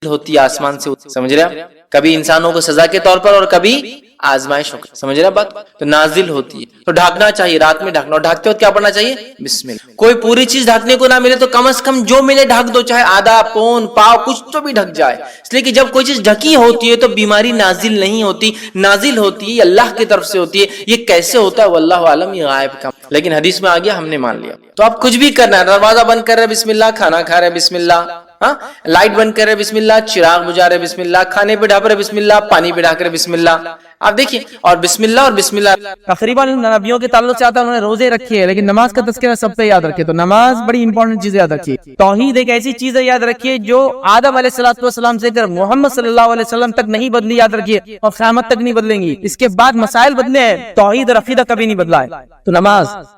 ہوتی ہے آسمان سے، سمجھ رہے ہیں؟ کبھی انسانوں کو سزا کے طور پر اور کبھی آزمائش ہو، سمجھ رہے بات؟ تو نازل ہوتی ہے تو ڈھانکنا چاہیے، رات میں ڈھانکنا، اور ڈھانکتے وقت کیا پڑھنا چاہیے؟ بسم اللہ۔ کوئی پوری چیز ڈھانکنے کو نہ ملے تو کم از کم جو ملے ڈھانک دو، چاہے آدھا پون پاؤ کچھ تو بھی ڈھک جائے، اس لیے کہ جب کوئی چیز ڈھکی ہوتی ہے تو بیماری نازل نہیں ہوتی، نازل ہوتی ہے اللہ کی طرف سے ہوتی ہے۔ یہ کیسے ہوتا ہے واللہ عالم، یہ غائب کا، لیکن حدیث میں آ گیا، ہم نے مان لیا۔ تو آپ کچھ بھی کرنا ہے، دروازہ بند کر رہے بسم اللہ، کھانا کھا رہے بسم اللہ، ہاں لائٹ بند کر رہے بسم اللہ، چراغ بجھا رہے بسم اللہ، کھانے پہ ڈھانپ رہے بسم اللہ، پانی پہ ڈھانک رہے بسم اللہ، آپ دیکھیں، اور بسم اللہ اور بسم اللہ تقریباً نبیوں کے تعلق سے آتا ہے، انہوں نے روزے رکھے ہیں، لیکن نماز کا تذکرہ سب پہ یاد رکھے۔ تو نماز بڑی امپورٹنٹ چیز یاد رکھیے، توحید ایک ایسی چیز ہے یاد رکھیے جو آدم علیہ السلام سے کر محمد صلی اللہ علیہ وسلم تک نہیں بدلی، یاد رکھیے، اور قیامت تک نہیں بدلیں گی۔ اس کے بعد مسائل بدلے ہیں، توحید اور عقیدہ کبھی نہیں بدلا ہے۔ تو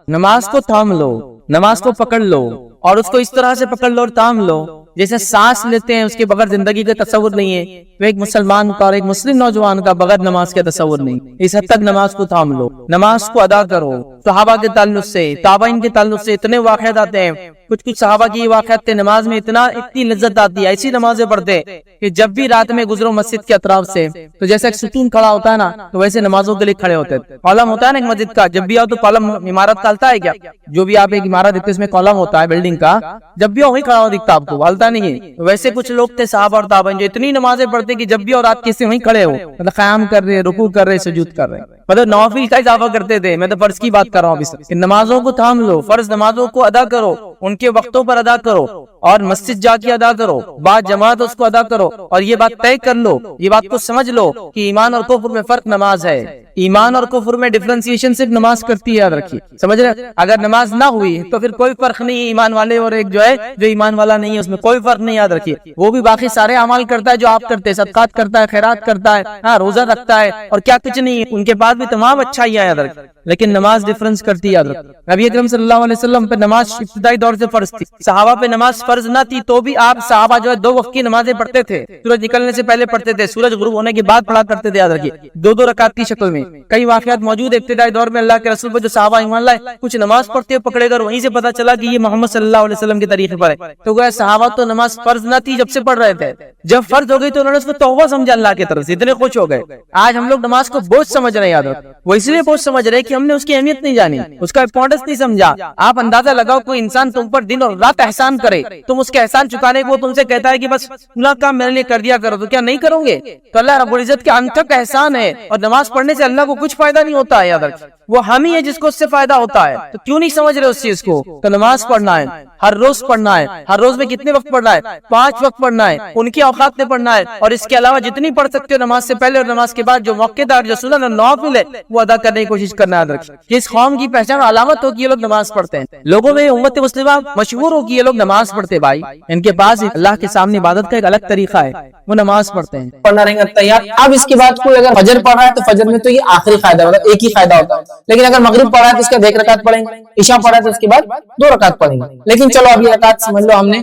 نماز کو تھام لو، نماز کو پکڑ لو، اور اس کو اس طرح سے پکڑ لو اور تھام لو جیسے سانس لیتے ہیں، اس کے بغیر زندگی کا تصور نہیں ہے۔ تو ایک مسلمان کا اور ایک مسلم نوجوان کا بغیر نماز کا تصور نہیں، اس حد تک نماز کو تھام لو، نماز کو ادا کرو۔ صحابہ کے تعلق سے، تابعین کے تعلق سے اتنے واقعات آتے ہیں، کچھ صحابہ کی واقعات تھے، نماز میں اتنی لذت آتی ہے، ایسی نمازیں پڑھتے کہ جب بھی رات میں گزرو مسجد کے اطراف سے تو جیسے ایک ستون کھڑا ہوتا ہے نا، تو ویسے نمازوں کے لیے کھڑے ہوتے تھے۔ کالم ہوتا ہے نا ایک مسجد کا، جب بھی آؤ تو کالم عمارت کا ہلتا ہے کیا؟ جو بھی آپ ایک عمارت دیکھتے اس میں کالم ہوتا ہے بلڈنگ کا، جب بھی وہی کھڑا ہو دکھتا آپ کو، ہلتا نہیں ہے۔ ویسے کچھ لوگ تھے صحابہ اور تابعین جو اتنی نمازیں پڑھتے کہ جب بھی اور رات کسی وہیں کھڑے ہو، مطلب قیام کر رہے، رکوع کر رہے، سجود کر رہے، مطلب نوافل کا اضافہ کرتے تھے۔ میں تو فرض کی بات کر رہا ہوں ابھی کہ نمازوں کو تھام لو، فرض نمازوں کو ادا کرو، ان کے وقتوں پر ادا کرو، اور مسجد جا کے ادا کرو، با جماعت اس کو ادا کرو، اور یہ بات طے کر لو، یہ بات کو سمجھ لو کہ ایمان اور کفر میں فرق نماز ہے، ایمان اور کفر میں ڈفرینسیشن صرف نماز کرتی ہے، یاد رکھیے، سمجھ رہے؟ اگر نماز نہ ہوئی تو پھر کوئی فرق نہیں ایمان والے اور ایک جو ہے جو ایمان والا نہیں ہے، اس میں کوئی فرق نہیں، یاد رکھیے۔ وہ بھی باقی سارے اعمال کرتا ہے جو آپ کرتے ہیں، صدقات کرتا ہے، خیرات کرتا ہے، ہاں روزہ رکھتا ہے، اور کیا کچھ نہیں، ان کے بعد بھی تمام اچھائیاں، یاد رکھیں، لیکن نماز ڈفرنس کرتی ہے، یاد رکھیں۔ نبی اکرم صلی اللہ علیہ وسلم پہ نماز ابتدائی دور سے فرض تھی، صحابہ پہ نماز فرض نہ تھی، تو بھی آپ صحابہ جو ہے 2 وقت کی نمازیں پڑھتے تھے، سورج نکلنے سے پہلے پڑھتے تھے، سورج غروب ہونے کے بعد پڑھا کرتے تھے، یاد رکھیے، 2 رکعت کی شکل میں۔ کئی واقعات موجود ہے ابتدائی دور میں اللہ کے رسول پہ جو صحابہ ایمان لائے، کچھ نماز پڑھتے ہوئے پکڑے گئے، وہیں سے پتہ چلا کہ یہ محمد صلی اللہ علیہ وسلم کے طریقے پر ہے۔ تو گویا صحابہ تو نماز فرض نہ تھی جب سے پڑھ رہے تھے، جب فرض ہو گئی تو انہوں نے اس کو توبہ سمجھا اللہ کی طرف سے، اتنے خوش ہو گئے۔ آج ہم لوگ نماز کو بوجھ سمجھ رہے ہیں، یاد رکھیں، وہ اس لیے بوجھ سمجھ رہے کہ ہم نے اس کی اہمیت نہیں جانی، اس کا امپورٹنس نہیں سمجھا۔ آپ اندازہ لگاؤ کوئی انسان تم پر دن اور رات احسان کرے، تم اس کے احسان چکانے کو تم سے کہتا ہے کہ بس فلاں کام میرے لیے کر دیا کرو، تو کیا نہیں کرو گے؟ تو اللہ رب العزت کے انتھک احسان ہے، اور نماز پڑھنے سے اللہ کو کچھ فائدہ نہیں ہوتا ہے، یاد رکھیں، وہ ہم ہی ہے جس کو اس سے فائدہ ہوتا ہے۔ تو کیوں نہیں سمجھ رہے اس چیز کو؟ تو نماز پڑھنا ہے، ہر روز پڑھنا ہے، ہر روز میں کتنے وقت پڑھنا ہے؟ 5 وقت پڑھنا ہے، ان کی اوقات میں پڑھنا ہے، اور اس کے علاوہ جتنی پڑھ سکتے ہو نماز سے پہلے اور نماز کے بعد جو موقع دار جو سنن اور نوافل ہے وہ ادا کرنے کی کوشش کرنا، یاد رکھیں۔ اس قوم کی پہچان علامت ہو کہ یہ لوگ نماز پڑھتے ہیں، لوگوں میں امت مسلمہ مشہور ہو کہ یہ لوگ نماز پڑھتے، بھائی ان کے پاس اللہ کے سامنے عبادت کا ایک الگ طریقہ ہے، وہ نماز پڑھتے ہیں۔ پڑھنا رہیں گا تیار۔ اب اس کے بعد کوئی اگر فجر پڑھ رہا ہے تو فجر میں تو یہ آخری قاعدہ ہوگا، ایک ہی قاعدہ ہوتا ہے، لیکن اگر مغرب پڑھ رہا ہے تو اس کے 1 رکعت پڑھیں گے، عشاء پڑھ رہا ہے تو اس کے بعد 2 رکعت پڑھیں گے۔ لیکن چلو اب یہ رکعت سمجھ لو ہم نے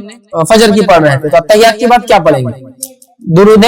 فجر کی پڑھ رہے تھے، تو تحیات کے بعد کیا پڑھیں گے؟ درود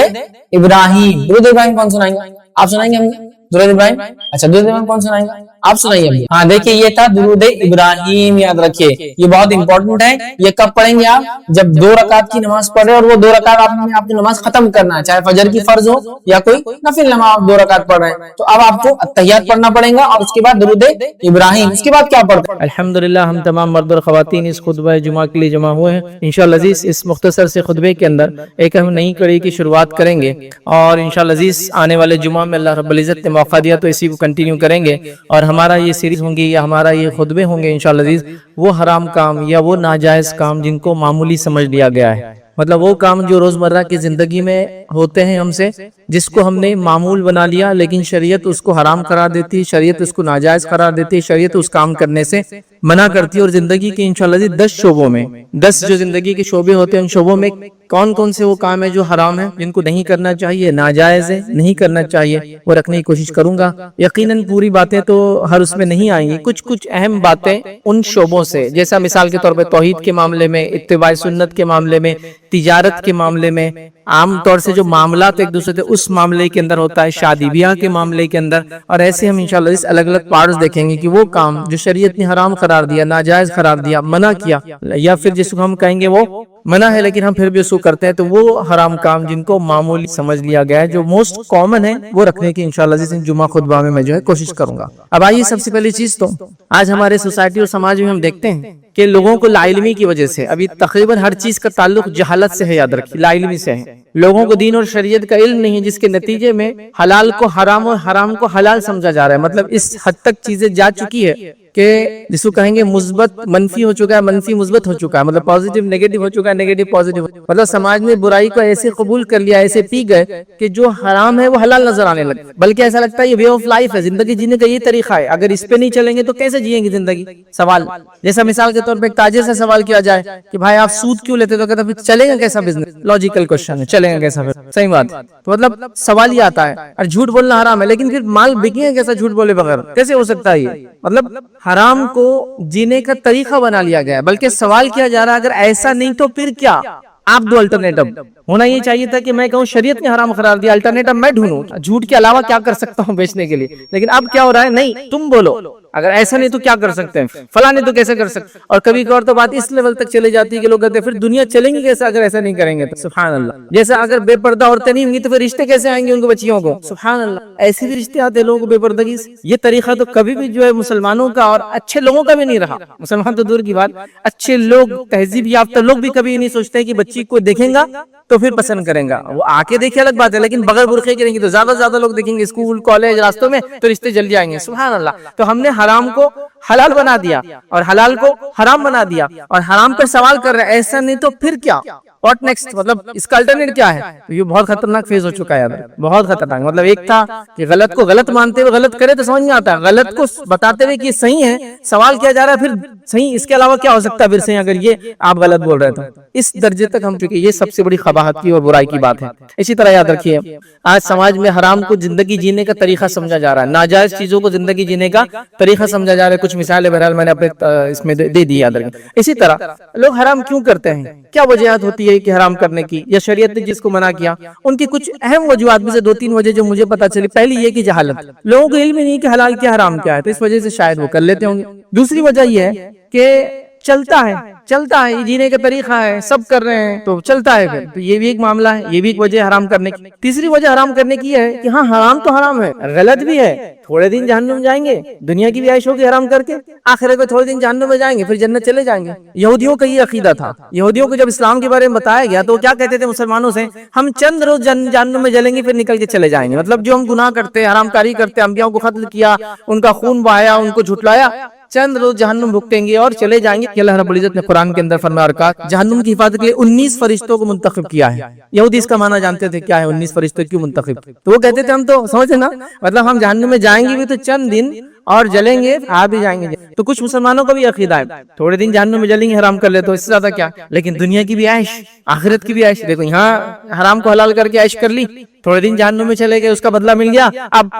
ابراہیم۔ درود ابراہیم کون سنائیں گے؟ آپ سنائیں گے؟ ہم درود ابراہیم، اچھا درود ابراہیم کون سنائیں گے؟ آپ سنائیے۔ ہاں دیکھیے یہ تھا درود ابراہیم، یاد رکھیے یہ بہت امپورٹنٹ ہے۔ یہ کب پڑھیں گے آپ؟ جب 2 رکعت کی نماز پڑھ رہے اور وہ 2 رکعت آپ نے نماز ختم کرنا ہے، چاہے فجر کی فرض ہو یا کوئی نفل نماز 2 رکعت پڑھ رہے ہیں، تو اب آپ کو التحیات پڑھنا پڑے گا، اور اس کے بعد درود ابراہیم۔ اس کے بعد کیا پڑھتے ہیں؟ الحمدللہ ہم تمام مرد اور خواتین اس خطبہ جمعہ کے لیے جمع ہوئے ہیں۔ انشاءاللہ عزیز اس مختصر سے خطبے کے اندر ایک ہم نئی کڑی کی شروعات کریں گے، اور انشاءاللہ عزیز آنے والے جمعہ میں اللہ رب العزت نے موقع دیا تو اسی کو کنٹینیو کریں گے، اور ہمارا یہ سیریز ہوں گی یا ہمارا یہ خطبے ہوں گے انشاءاللہ عزیز وہ حرام کام یا وہ ناجائز کام جن کو معمولی سمجھ لیا گیا ہے، مطلب وہ کام جو روزمرہ کی زندگی میں ہوتے ہیں ہم سے، جس کو ہم نے معمول بنا لیا، لیکن شریعت اس کو حرام قرار دیتی، شریعت اس کو ناجائز قرار دیتی، شریعت اس کام کرنے سے منع کرتی ہے۔ اور زندگی کے انشاءاللہ 10 شعبوں میں 10 جو زندگی کے شعبے ہوتے ہیں، ان شعبوں میں کون کون سے وہ کام ہیں جو حرام ہیں، جن کو نہیں کرنا چاہیے، ناجائز ہے، نہیں کرنا چاہیے، وہ رکھنے کی کوشش کروں گا۔ یقیناً پوری باتیں تو ہر اس میں نہیں آئیں گی، کچھ اہم باتیں ان شعبوں سے، جیسا مثال کے طور پہ توحید کے معاملے میں، اتباع سنت کے معاملے میں، تجارت کے معاملے میں، عام طور سے جو معاملات ایک دوسرے سے اس معاملے کے اندر ہوتا ہے، شادی بیاہ کے معاملے کے اندر، اور ایسے ہم انشاءاللہ اس الگ الگ پارٹس دیکھیں گے کہ وہ کام جو شریعت نے حرام قرار دیا، ناجائز قرار دیا، منع کیا، یا پھر جس کو ہم کہیں گے وہ मना है लेकिन हम फिर भी उसको करते हैं, तो वो हराम काम जिनको मामूली समझ लिया गया है, जो मोस्ट कॉमन है, वो रखने की इंशाल्लाह जिस दिन जुमा खुतबा में मैं जो है कोशिश करूंगा। अब आइए, सबसे पहली चीज तो आज हमारे सोसाइटी और समाज में हम देखते हैं कि लोगों को लाइल्मी की वजह से अभी तकरीबन हर चीज का ताल्लुक जहालत से है, याद रखिए, लाइल्मी से है। लोगों को दीन और शरीयत का इल्म नहीं है, जिसके नतीजे में हलाल को हराम और हराम को हलाल समझा जा रहा है। मतलब इस हद तक चीजें जा चुकी है कि जिसको कहेंगे मुस्बत मनफी हो चुका है, मनफी मुस्बत हो चुका है, मतलब पॉजिटिव नेगेटिव हो चुका है, नेगेटिव पॉजिटिव। मतलब समाज में बुराई को ऐसे कबूल कर लिया, ऐसे पी गए कि जो हराम है वो हलाल नजर आने लगे। बल्कि ऐसा लगता है ये वे ऑफ लाइफ है, जिंदगी जीने का ये तरीका है, अगर इस पे नहीं चलेंगे तो कैसे जिएंगे जिंदगी। सवाल जैसा मिसाल के तौर पे एक ताजिर से सवाल किया जाए कि भाई आप सूद क्यों लेते, तो कहता फिर चलेगा कैसा बिजनेस। लॉजिकल क्वेश्चन है, चलेगा कैसा फिर, सही बात। तो मतलब सवाल ही आता है, और झूठ बोलना हराम है, लेकिन फिर माल बिकेगा कैसा झूठ बोले बगैर, कैसे हो सकता है ये। मतलब हराम को जीने का तरीका बना लिया गया है। बल्कि सवाल किया जा रहा है अगर ऐसा नहीं तो फिर क्या। आप दो अल्टरनेटिव होना ये चाहिए था कि मैं कहूँ शरीयत ने हराम करार दिया, अल्टरनेटिव मैं ढूंढूं झूठ के अलावा क्या कर सकता हूँ बेचने के लिए। लेकिन अब क्या हो रहा है, नहीं तुम बोलो अगर ऐसा नहीं तो क्या कर सकते हैं, फला नहीं तो कैसे कर सकते। और कभी कभार तो बात इस लेवल तक चली जाती है कि लोग कहते हैं फिर दुनिया चलेंगी कैसे अगर ऐसा नहीं करेंगे तो। सुभान अल्लाह। जैसे अगर बेपर्दा औरतें नहीं होंगी तो फिर रिश्ते कैसे आएंगे उनको बच्चियों को। सुभान अल्लाह। ऐसे भी रिश्ते आते हैं लोगों को बेपर्दगी से। ये तरीका तो कभी भी जो है मुसलमानों का और अच्छे लोगों का भी नहीं रहा। मुसलमान तो दूर की बात, अच्छे लोग, तहजीब याफ्ता लोग भी कभी नहीं सोचते कि बच्ची को देखेगा तो फिर पसंद करेंगा। वो आके देखे अलग बात है, लेकिन बगैर बुरखे करेंगे तो ज्यादा लोग देखेंगे स्कूल कॉलेज रास्तों में तो रिश्ते जल जाएंगे। सुभान अल्लाह। तो हमने हराम को हलाल बना दिया और हलाल को हराम बना दिया, और हराम पे सवाल कर रहे हैं ऐसा नहीं तो फिर क्या, व्हाट नेक्स्ट। मतलब इसका अल्टरनेट क्या है। तो ये बहुत खतरनाक फेज हो चुका है यार, बहुत खतरनाक। मतलब एक था कि गलत को गलत मानते हुए गलत करे तो समझ नहीं आता, गलत को बताते हुए कि सही है सवाल किया जा रहा है, फिर सही इसके अलावा क्या हो सकता है फिर सही, अगर ये आप गलत बोल रहे थे। इस दर्जे तक हम चुके, ये सबसे बड़ी खबाहत की और बुराई की बात है। इसी तरह याद रखिए आज समाज में हराम को जिंदगी जीने का तरीका समझा जा रहा है, नाजायज चीजों को जिंदगी जीने का तरीका समझा जा रहा है। कुछ मिसालें बहरहाल मैंने अपने इसमें दे दी याद रखिए। इसी तरह लोग हराम क्यों करते हैं, क्या वजह होती है कि हराम करने की, या शरीयत ने जिसको मना किया उनकी कुछ अहम वजूहात में से 2-3 वजह जो मुझे पता चली। पहली ये कि जहालत, लोगों को इल्म नहीं कि हलाल क्या हराम क्या है, तो इस वजह से शायद वो कर लेते होंगे। दूसरी वजह ये है कि चलता है, जीने का तरीका है, सब कर रहे हैं तो चलता है फिर, तो ये भी एक मामला है, ये भी एक वजह हराम करने की। तीसरी वजह हराम करने की है कि हाँ हराम तो हराम है, गलत भी है, थोड़े दिन जहन्नुम जाएंगे, दुनिया की भी आयश होगी हराम करके, आखिरत में थोड़े दिन जहन्नुम में जाएंगे, फिर जन्नत चले जाएंगे। यहूदियों का ये अकीदा था। यहूदियों को जब इस्लाम के बारे में बताया गया तो क्या कहते थे मुसलमानों से, हम चंद रोज जहन्नुम में जलेंगे फिर निकल के चले जाएंगे। मतलब जो हम गुनाह करते, हरामकारी करते, अंबियाओं को कत्ल किया, उनका खून बहाया, उनको झुटलाया, चंद रोज जहन्नुम भुगतेंगे और चले जाएंगे। अल्लाह रब्बुल इज्जत ने कुरान के अंदर फरमाया और कहा जहन्नुम की हिफाजत के लिए 19 फरिश्तों को मुंतखब किया है। यहूदी इसका माना जानते थे, क्या है 19 फरिश्तों क्यों मुंतखब, तो वो कहते थे हम तो समझे ना, मतलब हम जहन्नुम में जाएंगे भी तो चंद दिन और जलेंगे आ भी जाएंगे। तो कुछ मुसलमानों का भी अकीदा है थोड़े दिन जहन्नुम में जलेंगे हराम कर ले तो इससे ज्यादा क्या, लेकिन दुनिया की भी ऐश, आखिरत की भी ऐश। देखो यहाँ हराम को हलाल करके ऐश कर ली, थोड़े दिन जहन्नुम में चले गए, उसका बदला मिल गया, अब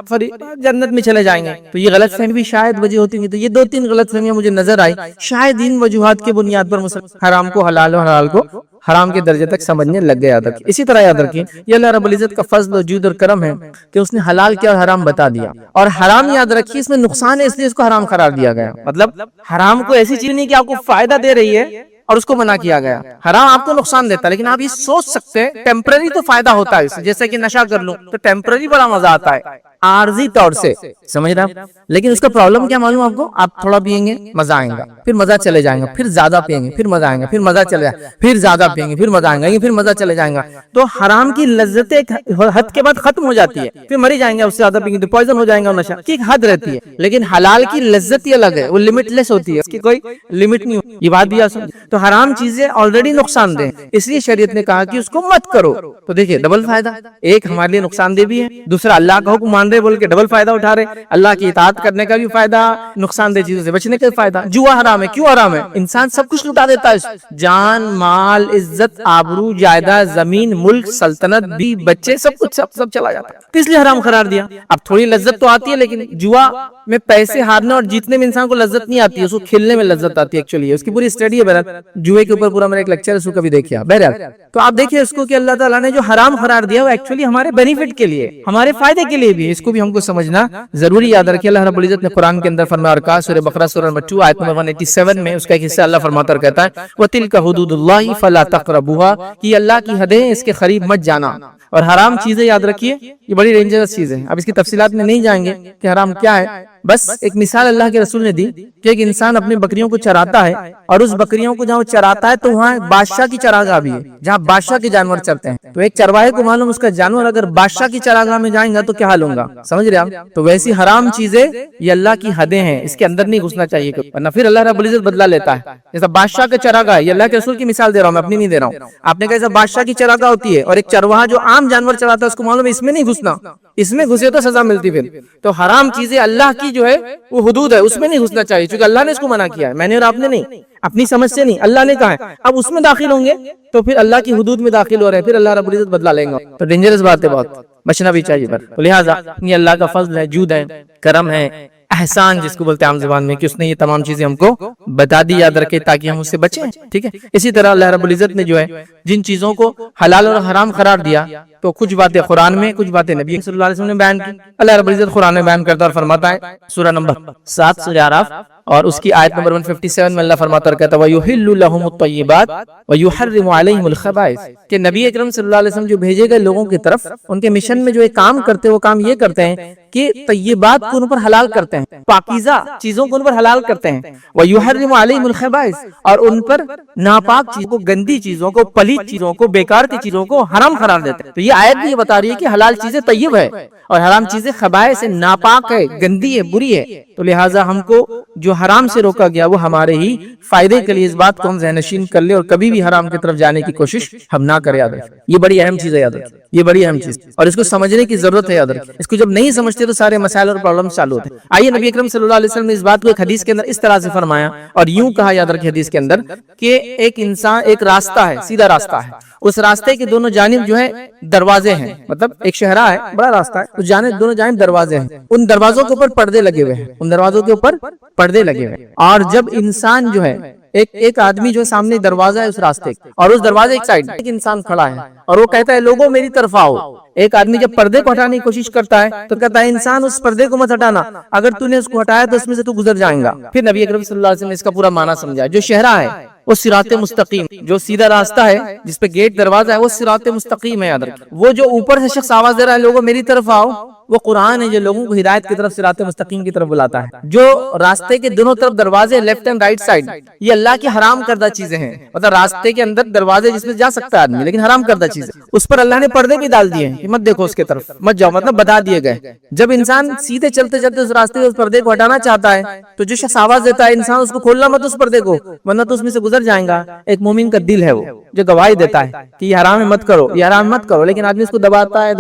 जन्नत में चले जाएंगे। तो ये गलत फहमी भी शायद वजह होती है। तो ये 2-3 गलत फहमियां मुझे नजर आई, शायद इन वजूहात के बुनियाद पर हराम को हलाल और हलाल को हराम के दर्जे तक समझने लग गए। याद रखिए। इसी तरह याद रखिए ये अल्लाह रब्बुल इज्जत का फजल और जूद और करम है कि उसने हलाल क्या और हराम बता दिया। और हराम याद रखिए इसमें नुकसान है, इसलिए इसको हराम करार दिया गया। मतलब हराम को ऐसी चीज नहीं कि आपको फायदा दे रही है और उसको मना किया गया। हराम आपको नुकसान देता है, लेकिन आप ये सोच सकते हैं टेम्पररी तो फायदा होता है इससे, जैसे कि नशा कर लूं तो टेम्पररी बड़ा मजा आता है आर्जी तौर से, समझ रहे आप। लेकिन उसका प्रॉब्लम क्या मालूम आपको, आप थोड़ा पियेंगे मजा आएगा, फिर मजा चले जाएगा, फिर ज्यादा पियेंगे फिर मजा आएगा, फिर मजा चले जाएगा, फिर ज्यादा पियेंगे फिर मजा आएगा, फिर मजा चले जाएगा। तो हराम की लज्जत एक हद के बाद खत्म हो जाती है, फिर मरी जाएंगे, उससे ज्यादा पियेंगे तो पॉइजन हो जाएगा। नशा की एक हद रहती है, लेकिन हलाल की लज्जत ही अलग है, वो लिमिटलेस होती है, उसकी कोई लिमिट नहीं होती। ये बात भी आप समझ। तो हराम चीजें ऑलरेडी नुकसानदेह, इसलिए शरीयत ने कहा कि उसको मत करो। तो देखिए डबल फायदा, एक हमारे लिए नुकसानदेह भी है, दूसरा अल्लाह का हुक्म मान रहे बोल के डबल फायदा उठा रहे। अल्लाह की इताअत करने का भी फायदा, नुकसानदेह चीजों से बचने का फायदा। जुआ हराम है, क्यों हराम है, इंसान सब कुछ लुटा देता है, जान माल इज्जत आबरू जायदाद जमीन मुल्क सल्तनत भी बच्चे सब कुछ सब चला जाता है, तो इसलिए हराम करार दिया। अब थोड़ी लज्जत तो आती है, लेकिन जुआ में पैसे हारने और जीतने में इंसान को लज्जत नहीं आती है, उसको खेलने में लज्जत आती है। एक्चुअली उसकी पूरी स्टडी है बहरहाल, जुए के ऊपर पूरा मेरा एक लेक्चर है, उसको कभी देखिए बहरहाल। तो आप देखिए इसको कि अल्लाह ताला ने जो हराम करार दिया वो एक्चुअली हमारे बेनिफिट के लिए, हमारे फायदे के लिए भी, इसको भी हमको समझना जरूरी याद रखिए। अल्लाह रब्बुल इज्जत ने कुरान के अंदर फरमाया, और कहा सूरह बकरा सूरह नंबर 2 आयत नंबर 187 में उसका एक हिस्सा अल्लाह फरमाता और कहता है वतिल्का हुदूदुल्लाहि फला तक़रबूहा, कि अल्लाह की हदें हैं, इसके करीब मत जाना। और हराम चीजें याद रखिए, ये बड़ी डेंजरस चीज है। अब इसकी तफसीलात में नहीं जाएंगे कि हराम क्या है, बस एक मिसाल अल्लाह के रसूल ने दी कि एक इंसान अपनी बकरियों को चराता है और उस बकरियों को जहाँ चराता है तो वहाँ बादशाह की चरागाह भी है जहाँ बादशाह के जानवर चरते हैं। तो एक चरवाहे को मालूम उसका जानवर अगर बादशाह की चरागाह में जाएगा तो क्या हाल होगा, समझ रहे आप। तो वैसी हराम चीजें ये अल्लाह की हदें हैं, इसके अंदर नहीं घुसना चाहिए, वरना फिर अल्लाह रब्बुल इज्जत बदला लेता है। जैसा बादशाह का चरागाह है, ये अल्लाह के रसूल की मिसाल दे रहा हूँ, मैं अपनी नहीं दे रहा हूँ। आपने कहा बादशाह की चरागाह होती है और एक चरवाहा जो आम जानवर चराता है उसको मालूम है इसमें नहीं घुसना, इसमें घुसे तो सजा मिलती। फिर तो हराम चीजें अल्लाह की जो है वो हुदूद है, उसमें नहीं घुसना चाहिए, क्योंकि अल्लाह ने इसको मना किया है, मैंने और आपने नहीं, अपनी समझ से नहीं, अल्लाह ने कहा है। अब उसमें दाखिल होंगे तो फिर अल्लाह की हुदूद में दाखिल हो रहे हैं, फिर अल्लाह रब्बुल इज्जत बदला लेंगे। तो डेंजरस बात है, बहुत बचना भी चाहिए। तो लिहाजा ये अल्लाह का फजल है, जूद है, करम है, एहसान जिसको बोलते हैं आम ज़बान में, कि उसने ये तमाम चीजें हमको बता दी, याद रखे ताकि हम उससे बचें। ठीक है, इसी तरह अल्लाह रब्बुल इज्जत ने जो है जिन चीजों को हलाल और हराम करार दिया, तो कुछ बातें कुरान में, कुछ बातें नबी सल्लल्लाहु अलैहि वसल्लम ने बयान की। अल्लाह रब्बुल इज्जत कुरान में बयान करता और फरमाता है सूरह नंबर 7 सूरह आराफ और उसकी आयत नंबर 157 में अल्लाह फरमाता और कहता है वयुहिल्लु लहुमुत तय्यिबात वयुहर्रिमु अलैहिमुल खबाइस, कि नबी अकरम सल्लल्लाहु अलैहि वसल्लम जो भेजे गए लोगों की तरफ, उनके मिशन में जो एक काम करते हैं वो काम ये करते हैं कि तय्यिबात को उन पर हलाल करते हैं, पाकीज़ा चीजों को उन पर हलाल करते हैं, वयुहर्रिमु अलैहिमुल खबाइस, और उन पर नापाक चीजों को, गंदी चीजों को, पलीत चीजों को, बेकार की चीजों को हराम करार देते हैं। तो ये आयत भी ये बता रही है कि हलाल चीजें तय्यब है और हराम चीजें खबाइस है, नापाक है, गंदी है, बुरी है। तो लिहाजा हमको जो हराम से रोका गया वो हमारे ही फायदे के लिए, इस बात को हम ज़हनशीन कर ले और कभी भी हराम की तरफ जाने की कोशिश हम ना करें। याद रखें, ये बड़ी अहम चीज है, याद रखें, ये बड़ी अहम चीज, और इसको समझने की जरूरत है। याद रखें, इसको जब नहीं समझते तो सारे मसाइल और प्रॉब्लम चालू होते हैं। आइए, नबी अकरम सल्लल्लाहु अलैहि वसल्लम ने इस बात को एक हदीस के अंदर इस तरह से फरमाया और यूं कहा, याद रखें, हदीस के अंदर कि एक इंसान, एक रास्ता है, सीधा रास्ता है, उस रास्ते के दोनों जानिब जो है दरवाजे हैं, मतलब एक शहरा है, बड़ा रास्ता है, उस दोनों जानिब दरवाजे हैं, उन दरवाजों के ऊपर पर्दे लगे हुए हैं, उन दरवाजों के ऊपर पर्दे लगे हुए हैं। और जब इंसान जो है, एक आदमी जो सामने दरवाजा है उस रास्ते और उस दरवाजे एक साइड एक इंसान खड़ा है और वो कहता है लोगों मेरी तरफ आओ। एक आदमी जब पर्दे को हटाने की कोशिश करता है तो कहता है इंसान उस पर्दे को मत हटाना, अगर तूने उसको हटाया तो उसमें से तू गुजर जाएगा। फिर नबी अकरम सल्लल्लाहु अलैहि वसल्लम ने इसका पूरा माना समझाया। जो शहरा है वो सिराते मुस्तकीम, जो सीधा रास्ता है जिसपे गेट दरवाजा है वो सिराते मुस्तकीम है। याद रखें, वो जो ऊपर से शख्स आवाज दे रहा है लोगों मेरी तरफ आओ, वो कुरान है जो लोगों को हिदायत की तरफ सिराते मुस्तकीम की तरफ बुलाता है। जो रास्ते के दोनों तरफ दरवाजे, लेफ्ट एंड राइट साइड, ये अल्लाह की हराम करदा चीजें हैं। मतलब रास्ते के अंदर दरवाजे जिसमें जा सकता है आदमी, लेकिन हराम करदा चीजें, उस पर अल्लाह ने पर्दे भी डाल दिए हैं कि मत देखो उसके तरफ, मत जाओ, मतलब बता दिए गए। जब इंसान सीधे चलते चलते उस रास्ते उस पर्दे को हटाना चाहता है तो जो शख्स आवाज देता है इंसान उसको खोलना मत उस पर्दे को, वरना तो उसमें से गुजर जाएगा। एक मोमिन का दिल है वो जो गवाही देता है कि ये हराम है मत करो, ये हराम मत करो, लेकिन आदमी उसको दबाता है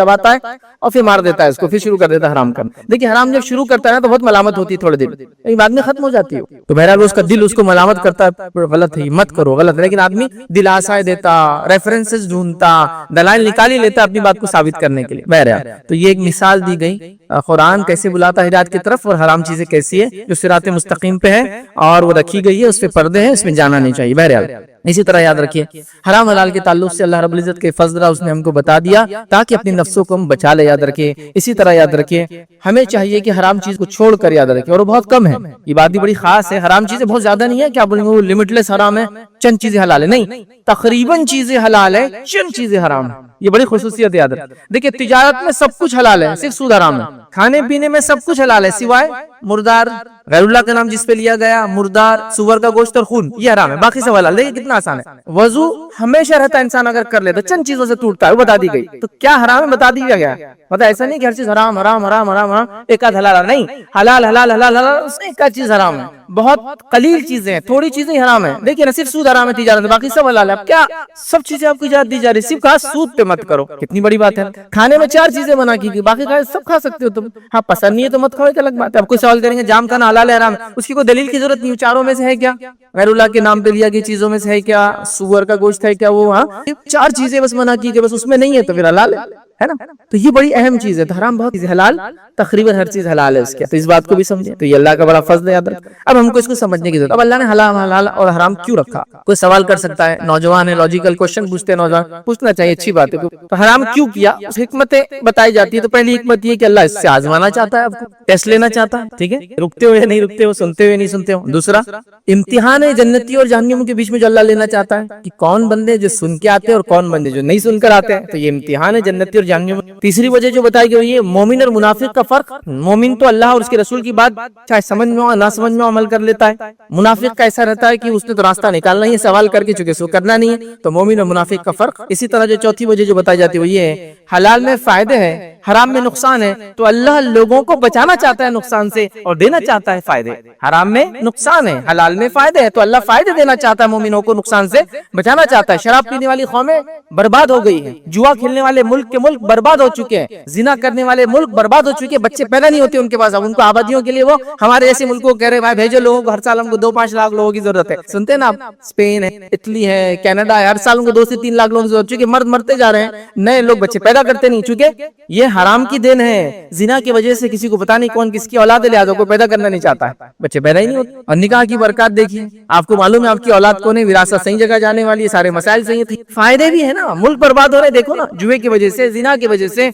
और फिर मार देता है उसको, फिर शुरू कर देता है हराम करना। देखिए, हराम जब शुरू करता है ना तो बहुत मलामत होती है थोड़े दिन, लेकिन बाद में खत्म हो जाती है। तो बहरहाल उसका दिल उसको मलामत करता है, गलत है मत करो, गलत है, लेकिन आदमी दिलासा देता, रेफरेंसेस ढूंढता, दलाइल निकाल ही लेता अपनी बात को साबित करने के लिए। बहरहाल तो ये एक मिसाल दी गई, कुरान कैसे बुलाता है हिदायत की तरफ और हराम चीजें कैसी है जो सिराते मुस्तकीम पे है और वो रखी गई है, उस पे पर्दे हैं, इसमें जाना नहीं चाहिए। बहरहाल इसी तरह याद रखिए हराम हलाल के ताल्लुक से अल्लाह रब्बुल इज्जत के फजला उसने हमको बता दिया ताकि अपनी नफ्सों को हम बचा ले। याद रखिए, इसी तरह याद रखिए हमें चाहिए कि हराम चीज को छोड़ कर, याद रखिए, और वो बहुत कम है, ये बात भी बड़ी खास है। हराम चीजें बहुत ज्यादा नहीं है, क्या बोलेंगे वो लिमिटलेस हराम है, चंद चीजें हलाल है, नहीं, तकरीबन चीजें हलाल है, चंद चीजें हराम है। ये बड़ी खुसूसियत याद रखिए। देखिए, तिजारत में सब कुछ हलाल है, सिर्फ सूद हराम है। खाने पीने में सब कुछ हलाल है सिवाय मुर्दार, गैरुल्लाह का नाम जिस पे लिया गया, मुर्दार, सुअर का गोश्त और खून, ये हराम है, बाकी सब हलाल। देखिए कितना आसान है। वजू हमेशा रहता है, इंसान अगर कर ले तो चंद चीजों से टूटता है, वो बता दी गई। तो क्या हराम है बता दिया गया, मतलब ऐसा नहीं कि हर चीज हराम हराम हराम हराम हराम, एक आध हलाल नहीं, हलाल हलाल हलाल हलाल, उसमें एक आध चीज हराम है, बहुत कलील चीजें हैं, थोड़ी चीजें हराम है। देखिए ना, सिर्फ सूद हराम है तिजारत में, बाकी सब हलाल है। अब क्या सब चीजें आपको इजाजत दी जा रही, सिर्फ कहा सूद पे मत करो, कितनी बड़ी बात है। खाने में 4 चीजें मना की गई, बाकी सब खा सकते हो तुम, हाँ पसंद नहीं है तो मत खाओ, एक अलग बात है। अब कोई सवाल करेंगे जाम खाना हलाल है हराम है, उसकी कोई दलील की जरूरत नहीं, चारों में से है क्या, गैरुल्लाह के नाम पे लिया गई चीजों में से है क्या, सुअर का गोश्त है क्या, वो हाँ 4 चीजें बस मना की गई, बस उसमें नहीं है तो फिर हलाल है। ہے نا. تو یہ بڑی اہم چیز ہے. تو حرام بہت حلال تقریباً ہر چیز حلال ہے اس کے. تو اس بات کو بھی سمجھے. تو یہ اللہ کا بڑا فضل ہے یاد رکھ. اب ہم کو اس کو سمجھنے کی ضرورت. اب اللہ نے حلال اور حرام کیوں رکھا؟ کوئی سوال کر سکتا ہے, نوجوان ہے, لاجیکل کوشچن پوچھتے ہیں نوجوان, پوچھنا چاہیے, اچھی بات ہے. تو حرام کیوں کیا, اس حکمتیں بتائی جاتی ہے. تو پہلی حکمت یہ کہ اللہ اس سے آزمانا چاہتا ہے, آپ کو ٹیسٹ لینا چاہتا ہے. ٹھیک ہے, رکتے ہوئے نہیں رکتے ہو, سنتے ہوئے نہیں سنتے ہو. دوسرا امتحان ہے جنتی اور جہنمیوں کے بیچ میں جو اللہ لینا چاہتا ہے کہ کون بندے جو سن کے آتے ہیں اور کون بندے جو نہیں سن کر آتے ہیں. تو یہ امتحان ہے جنتی اور جہنمیوں. تیسری وجہ جو بتائی گئی یہ مومن اور منافق کا فرق. مومن تو اللہ اور اس کے رسول کی بات چاہے سمجھ میں ہو نہ سمجھ میں عمل کر لیتا ہے. منافق کا ایسا رہتا ہے کہ اس نے تو راستہ نکالنا ہی ہے, سوال کر کے چونکہ اس کو کرنا نہیں ہے. تو مومن اور منافق کا فرق. اسی طرح جو چوتھی وجہ جو بتائی جاتی ہے وہ یہ ہے حلال میں فائدے ہیں, حرام میں نقصان ہے. تو اللہ لوگوں کو بچانا چاہتا ہے نقصان سے اور دینا چاہتا ہے فائدے. حرام میں نقصان ہے, حلال میں فائدے ہیں. تو اللہ فائدے دینا چاہتا ہے, مومنوں کو نقصان سے بچانا چاہتا ہے. شراب پینے والی قومیں برباد ہو گئی ہیں, جوا کھیلنے والے ملک کے ملک برباد ہو چکے ہیں, زنا کرنے والے ملک برباد ہو چکے ہیں. بچے پیدا نہیں ہوتے ان کے پاس. اب ان کو آبادیوں کے لیے وہ ہمارے ایسے ملکوں کو کہہ رہے بھائی بھیجو لوگوں کو, ہر سال ہم کو 2-5 لاکھ لوگوں کی ضرورت ہے. سنتے ہیں نا آپ, اسپین ہے, اٹلی ہے, کینیڈا ہے, ہر سال ان کو 2 سے 3 لاکھ لوگوں کی ضرورت. چونکہ مرد مرتے جا رہے ہیں, نئے لوگ بچے پیدا کرتے نہیں. چونکہ یہ حرام کی دین ہے. زنا کی وجہ سے کسی کو پتا نہیں کون کس کی اولاد ہے, لہٰذا کو پیدا کرنا نہیں چاہتا ہے, بچے پیدا ہی نہیں ہوتے. اور نکاح کی برکات دیکھیے, آپ کو معلوم ہے آپ کی اولاد کون ہے, وراثت صحیح جگہ جانے والی ہے, سارے مسائل صحیح ہیں. فائدے بھی ہے نا, ملک برباد ہو رہے دیکھو نا, جوئے کی وجہ سے, زنا کی وجہ سے,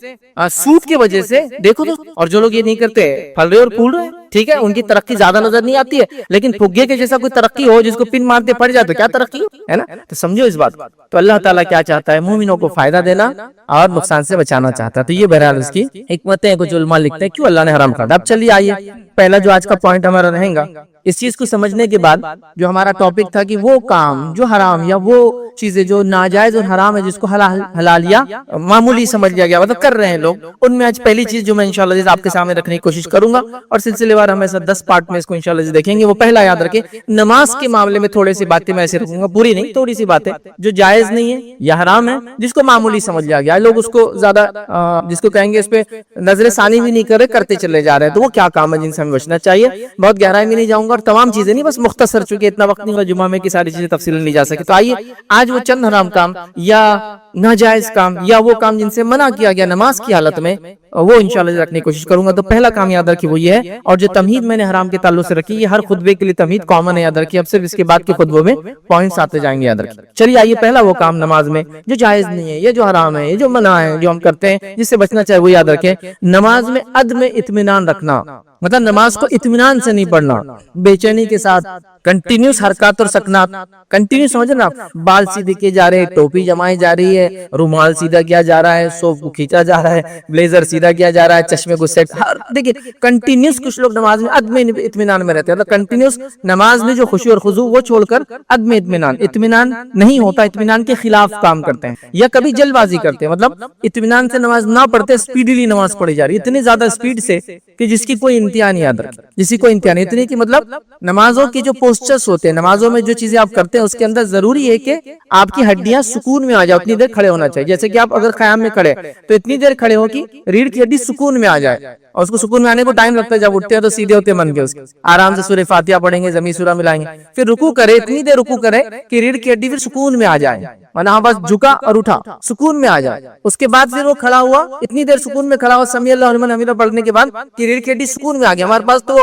سود کی وجہ سے دیکھو تو. اور جو لوگ یہ نہیں کرتے پھل رہے اور پھول رہے, ٹھیک ہے, ان کی ترقی زیادہ نظر نہیں آتی ہے. لیکن پھگے کے جیسا کوئی ترقی ہو جس کو پن مارتے پڑ جائے تو کیا ترقی ہے نا. تو سمجھو اس بات. تو اللہ تعالیٰ کیا چاہتا ہے, مومنوں کو فائدہ دینا اور نقصان سے بچانا چاہتا ہے. تو یہ بہرحال اس کی حکمتیں کچھ علماء لکھتے ہیں کیوں اللہ نے حرام کر دیا. اب چلیے آئیے, پہلا جو آج کا پوائنٹ ہمارا رہے گا, اس چیز کو سمجھنے کے بعد جو ہمارا ٹاپک تھا کہ وہ کام جو حرام یا وہ چیزیں جو ناجائز اور حرام ہے جس کو حلال یا معمولی سمجھ لیا گیا مطلب کر رہے ہیں لوگ, ان میں آج پہلی چیز جو میں انشاءاللہ آپ کے سامنے رکھنے کی کوشش کروں گا اور سلسلے وار ہم ایسا 10 پارٹ میں اس کو انشاءاللہ دیکھیں گے. وہ پہلا یاد رکھیں, نماز کے معاملے میں تھوڑے سی باتیں میں ایسے رکھوں گا, پوری نہیں, تھوڑی سی باتیں جو جائز نہیں ہے یا حرام ہے جس کو معمولی سمجھ لیا گیا. لوگ اس کو زیادہ جس کو کہیں گے اس پہ نظر ثانی بھی نہیں کرتے چلے جا رہے ہیں. تو وہ کیا کام ہے جن سے ہمیں بچنا چاہیے. بہت گہرائی میں نہیں جاؤں گا اور تمام چیزیں نہیں, بس مختصر, چونکہ اتنا وقت نہیں ہوگا جمعہ میں کی ساری چیزیں تفصیل نہیں جا سکے. تو آئیے آج وہ چند حرام کام یا ناجائز کام یا وہ کام جن سے منع کیا گیا نماز کی حالت میں, وہ انشاءاللہ رکھنے کی کوشش کروں گا. تو پہلا کام یاد رکھیے وہ یہ ہے, اور جو تمہید میں نے حرام کے تعلق سے رکھی, یہ ہر خطبے کے لیے تمہید کامن ہے, یاد رکھیے. اب صرف اس کے بعد کے خطبوں میں پوائنٹس آتے جائیں گے, یاد رکھیے. چلیے آئیے, پہلا وہ کام نماز میں جو جائز نہیں ہے, یہ جو حرام ہے, یہ جو منع ہے, جو ہم کرتے ہیں جس سے بچنا چاہیے, وہ یاد رکھیں. نماز میں عدم اطمینان رکھنا, مطلب نماز کو اطمینان سے نہیں پڑھنا, بے چینی کے ساتھ کنٹینیوس حرکات اور سکنات, کنٹینیوس سمجھنا, بال سیدھے کیے جا رہے ہیں, ٹوپی جمائی جا رہی ہے, رومال سیدھا کیا جا رہا ہے, سوپ کو کھینچا جا رہا ہے, بلیزر سیدھا کیا جا رہا ہے, چشمے کو سیٹ, دیکھیں کنٹینیوس کچھ لوگ نماز میں عدم اطمینان میں رہتے ہیں. کنٹینیوس نماز میں جو خشوع اور خضوع وہ چھوڑ کر عدم اطمینان نہیں ہوتا, اطمینان کے خلاف کام کرتے ہیں یا کبھی جلد بازی کرتے ہیں. مطلب اطمینان سے نماز نہ پڑھتے, اسپیڈلی نماز پڑھی جا رہی ہے, اتنی زیادہ اسپیڈ سے کہ جس کی کوئی انتہا نہیں, یاد رکھیں, جس کی کوئی انتہا نہیں. اتنی کہ مطلب نمازوں کی جو پوسچرز ہوتے ہیں, نمازوں میں جو چیزیں آپ کرتے ہیں اس کے اندر ضروری ہے کہ آپ کی ہڈیاں سکون میں آ جائے, اتنی دیر کھڑے ہونا چاہیے. جیسے کہ آپ اگر قیام میں کھڑے تو اتنی دیر کھڑے ہو کہ ریڑھ کی ہڈی سکون میں آ جائے, اور اس کو سکون میں آنے کو ٹائم لگتا ہے. جب اٹھتے ہیں تو سیدھے ہوتے من کے اس آرام سے سورہ فاتحہ پڑھیں گے, زمین سورہ ملائیں گے, پھر رکوع کرے, اتنی دیر رکوع کرے کہ ریڑھ کی ہڈی پھر سکون میں آ جائے, وہاں بس جھکا اور اٹھا, سکون میں آ جائے. اس کے بعد پھر وہ کھڑا ہوا, اتنی دیر سکون میں کھڑا ہوا, سمیع اللہ لمن حمیدہ پڑھنے کے بعد کہ ریڑھ کی ہڈی سکون میں آ گیا. ہمارے پاس تو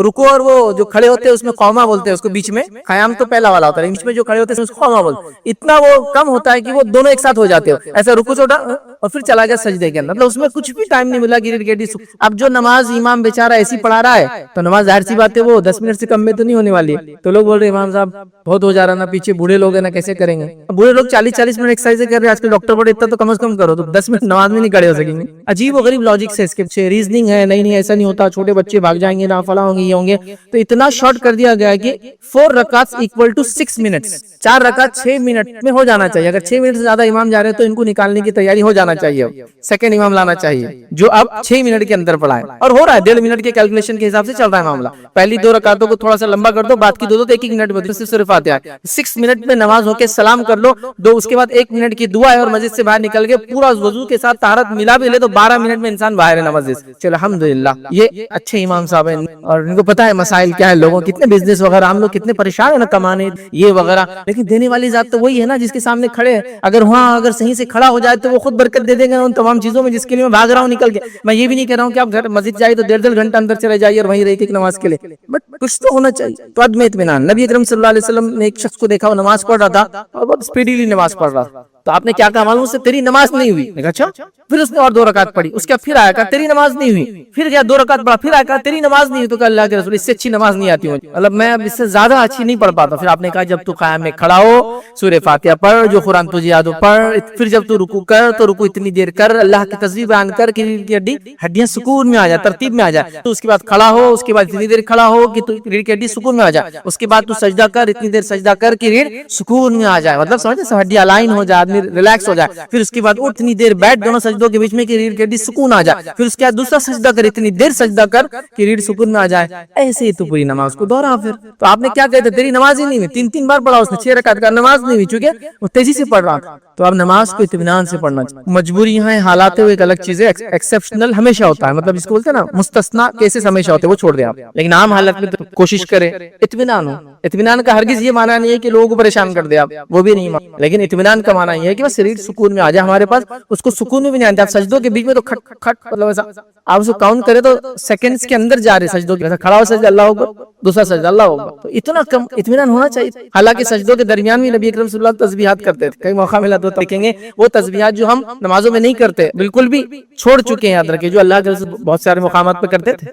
رکوع اور وہ جو کھڑے ہوتے ہیں اس میں قوما بولتے ہیں اس کو, بیچ میں قیام تو پہلا والا ہوتا ہے, بیچ میں جو کھڑے ہوتے ہیں اس کو قوما بولتے ہیں. اتنا وہ کم ہوتا ہے کہ وہ دونوں ایک ساتھ ہو جاتے ہو, ایسا رکوع سے اٹھا اور پھر چلا گیا سجدے کے اندر, مطلب اس میں کچھ بھی ٹائم نہیں ملا کہ ریڑھ کی ہڈی. اب جو نماز امام بیچارہ ایسی پڑھا رہا ہے تو نماز ظاہر سی بات ہے وہ 10 منٹ سے کم میں تو نہیں ہونے والی ہے. تو لوگ بول رہے امام صاحب بہت ہو جا رہا نا, پیچھے بوڑھے لوگ ہیں نا, کیسے کریں گے. بوڑھے لوگ 40-40 منٹ ایکسرسائز کر رہے ہیں, آج کل ڈاکٹر بولے اتنا تو کم از کم کرو, تو 10 منٹ نماز میں نہیں کھڑے ہو سکیں گے. عجیب و غریب لاجک ہے اس کے پیچھے, ریزننگ ہے, نہیں ایسا نہیں ہوتا, چھوٹے بچے بھاگ جائیں گے, نافلا ہوں گے, یہ ہوں گے. تو اتنا شارٹ کر دیا گیا کہ 4 رکعات equal to 6 منٹس, 4 رکعت 6 منٹ میں ہو جانا چاہیے. اگر 6 منٹ سے زیادہ امام جا رہے ہیں تو ان کو نکالنے کی تیاری ہو جانا چاہیے, سیکنڈ امام لانا چاہیے جو اب 6 منٹ کے اندر پڑھائے, اور ہو رہا ہے 1.5 منٹ کے کیلکولیشن کے حساب سے چل رہا ہے معاملہ. پہلی 2 رکعتوں کو تھوڑا سا لمبا کر دو, بعد کی 2 تو 1 منٹ میں صرف فاتحہ. 6 منٹ میں نماز ہو کے سلام کر لو, تو اس کے بعد 1 منٹ کی دعا ہے اور مسجد سے باہر نکل کے پورا وضو کے ساتھ طہارت ملا بھی لے تو 12 منٹ میں انسان باہر ہے مسجد سے. چلو الحمدللہ یہ اچھے امام صاحب ہیں اور ان کو پتا ہے مسائل کیا ہے لوگوں کتنے بزنس وغیرہ ہم لوگ کتنے پریشان ہیں نا کمانے یہ وغیرہ, لیکن دینے والی ذات تو وہی ہے نا جس کے سامنے کھڑے ہیں. اگر وہاں اگر صحیح سے کھڑا ہو جائے تو وہ خود برکت دے دیں گے ان تمام چیزوں میں جس کے لیے میں بھاگ رہا ہوں نکل کے. میں یہ بھی نہیں کہہ رہا ہوں کہ آپ گھر مسجد جائے تو 1.5 گھنٹہ اندر چلے جائیے اور وہیں رہے ایک نماز کے لیے, بٹ کچھ تو ہونا چاہیے. تو عدم اطمینان. نبی اکرم صلی اللہ علیہ وسلم نے ایک شخص کو دیکھا وہ نماز پڑھ رہا تھا اور بہت اسپیڈیلی نماز پڑھ رہا تھا. تو آپ نے کیا کہا معلوم سے تیری نماز نہیں ہوئی. نے کہا اچھا. پھر اس نے اور 2 رکعت پڑھی. اس کے بعد پھر آیا کہا تیری نماز نہیں ہوئی. پھر گیا 2 رکعت پڑھا. پھر آیا کہا تیری نماز نہیں ہوئی. تو کہا اللہ کے رسول اس سے اچھی نماز نہیں آتی مجھے, مطلب میں اب اس سے زیادہ اچھی نہیں پڑھ پاتا. پھر آپ نے کہا جب تو قیام میں کھڑا ہو سورہ فاتحہ پڑھ, جو قرآن تجھے یاد ہو پڑھ. پھر جب تو رکوع کر تو رکوع اتنی دیر کر, اللہ کی تسبیح بیان کر کہ ریڑھ کی ہڈیاں سکون میں آ جائے, ترتیب میں آ جائے. تو اس کے بعد کھڑا ہو, اس کے بعد اتنی دیر کھڑا ہو کہ ریڑھ کی ہڈی سکون میں آ جائے. اس کے بعد تو سجدہ کر, اتنی دیر سجدہ کر کہ ریڑھ سکون میں آ جائے, مطلب سمجھے ہڈی الائن ہو جائے, آدمی ریلیکس ہو جائے. پھر اس کے بعد اتنی دیر بیٹھ دونوں سجدوں کے بیچ میں کہ ریڑھ کی ہڈی سکون آ جائے. پھر اس کے بعد دوسرا سجدہ کر, اتنی دیر سجدہ کر کہ ریڑھ سکون میں آ جائے. ایسے ہی تو پوری نماز کو دوہرا. پھر تو آپ نے کیا کہتے تیری نماز ہی نہیں ہوئی. 3 بار پڑھا اس نے 6 رکعت کا, نماز نہیں ہوئی چونکہ وہ تیزی سے پڑھ رہا تھا. تو اب نماز کو اطمینان سے پڑھنا چاہیے. مجبوری یہاں ہے, حالات ایک الگ چیز ہے, ایکسیپشنل ہمیشہ ہوتا ہے, مطلب اس کو بولتے ہیں نا مستثنا کیسز ہمیشہ ہوتے ہیں, وہ چھوڑ دیں آپ. لیکن عام حالت میں تو کوشش کریں اطمینان ہو. اطمینان کا ہرگز یہ معنی نہیں ہے کہ لوگوں کو پریشان کر دے آپ, وہ بھی نہیں, لیکن اطمینان کا معنی یہ ہے کہ بس ریڑھ سکون میں آ جائے ہمارے پاس. اس کو سکون میں بھی نہیں آتا. آپ سجدوں کے بیچ میں تو کھٹ کھٹ مطلب ایسا آپ اس کو کاؤنٹ کریں تو سیکنڈز کے اندر جا رہے سجدوں کے, کھڑا ہو سجدہ اللہ اکبر, دوسرا سجدہ اللہ اکبر, تو اتنا کم اطمینان ہونا چاہیے. حالانکہ سجدوں کے درمیان بھی نبی اکرم صلی اللہ علیہ وسلم تسبیحات کرتے تھے. کئی موقع ملا تو دیکھیں گے وہ تسبیحات جو ہم نمازوں میں نہیں کرتے بالکل بھی چھوڑ چکے ہیں, یاد رکھیں, جو اللہ کے رسول بہت سارے مقامات پہ کرتے تھے.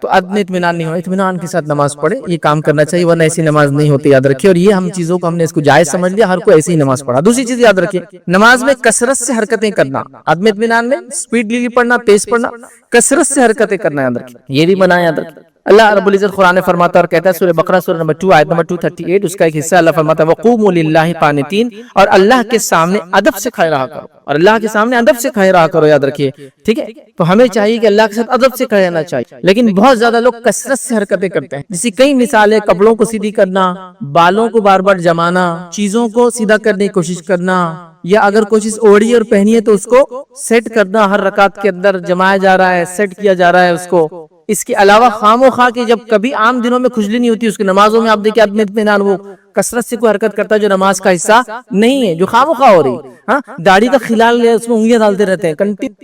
تو عدم اطمینان نہیں ہو, اطمینان کے ساتھ نماز پڑھے, یہ کام کرنا چاہیے, ورنہ ایسی نماز نہیں ہوتی, یاد رکھیں. اور یہ ہم چیزوں کو ہم نے اس کو جائز سمجھ لیا, ہر کوئی ایسی ہی نماز پڑھا. دوسری چیز یاد رکھیں, نماز میں کثرت سے حرکتیں کرنا. عدم اطمینان میں اسپیڈلی پڑھنا, تیز پڑھنا, کثرت سے حرکتیں کرنا, یاد رکھیں, یہ بھی بنا یاد رکھیں. اللہ رب العزت قرآن میں فرماتا ہے اور کہتا ہے سورہ بقرہ سورہ نمبر 2 آیت نمبر 238, اس کا ایک حصہ اللہ فرماتا ہے وَقُومُوا لِلَّهِ قَانِتِينَ, اور اللہ کے سامنے ادب سے کھڑے رہا کرو, اور اللہ کے سامنے ادب سے کھڑے رہا کرو, یاد رکھیے. ٹھیک ہے, تو ہمیں چاہیے کہ اللہ کے ساتھ ادب سے کھڑے رہنا چاہیے. لیکن بہت زیادہ لوگ کثرت سے حرکتیں کرتے ہیں, جیسی کئی مثالیں, کپڑوں کو سیدھی کرنا, بالوں کو بار بار جمانا, چیزوں کو سیدھا کرنے کی کوشش کرنا, یا اگر کوئی چیز اوڑھی اور پہنی ہے تو اس کو سیٹ کرنا, ہر رکعت کے اندر جمایا جا رہا ہے, سیٹ کیا جا رہا ہے اس کو. اس کے علاوہ خام و خواہ کہ جب کبھی عام دنوں میں کھجلی نہیں ہوتی, اس کی نمازوں میں آپ دیکھیں عدم اطمینان, وہ کثرت سے کوئی حرکت کرتا ہے جو نماز کا حصہ نہیں ہے, جو خام و خواہ ہو رہی. ہاں, داڑھی کا خلال لے, اس میں انگلیاں ڈالتے رہتے ہیں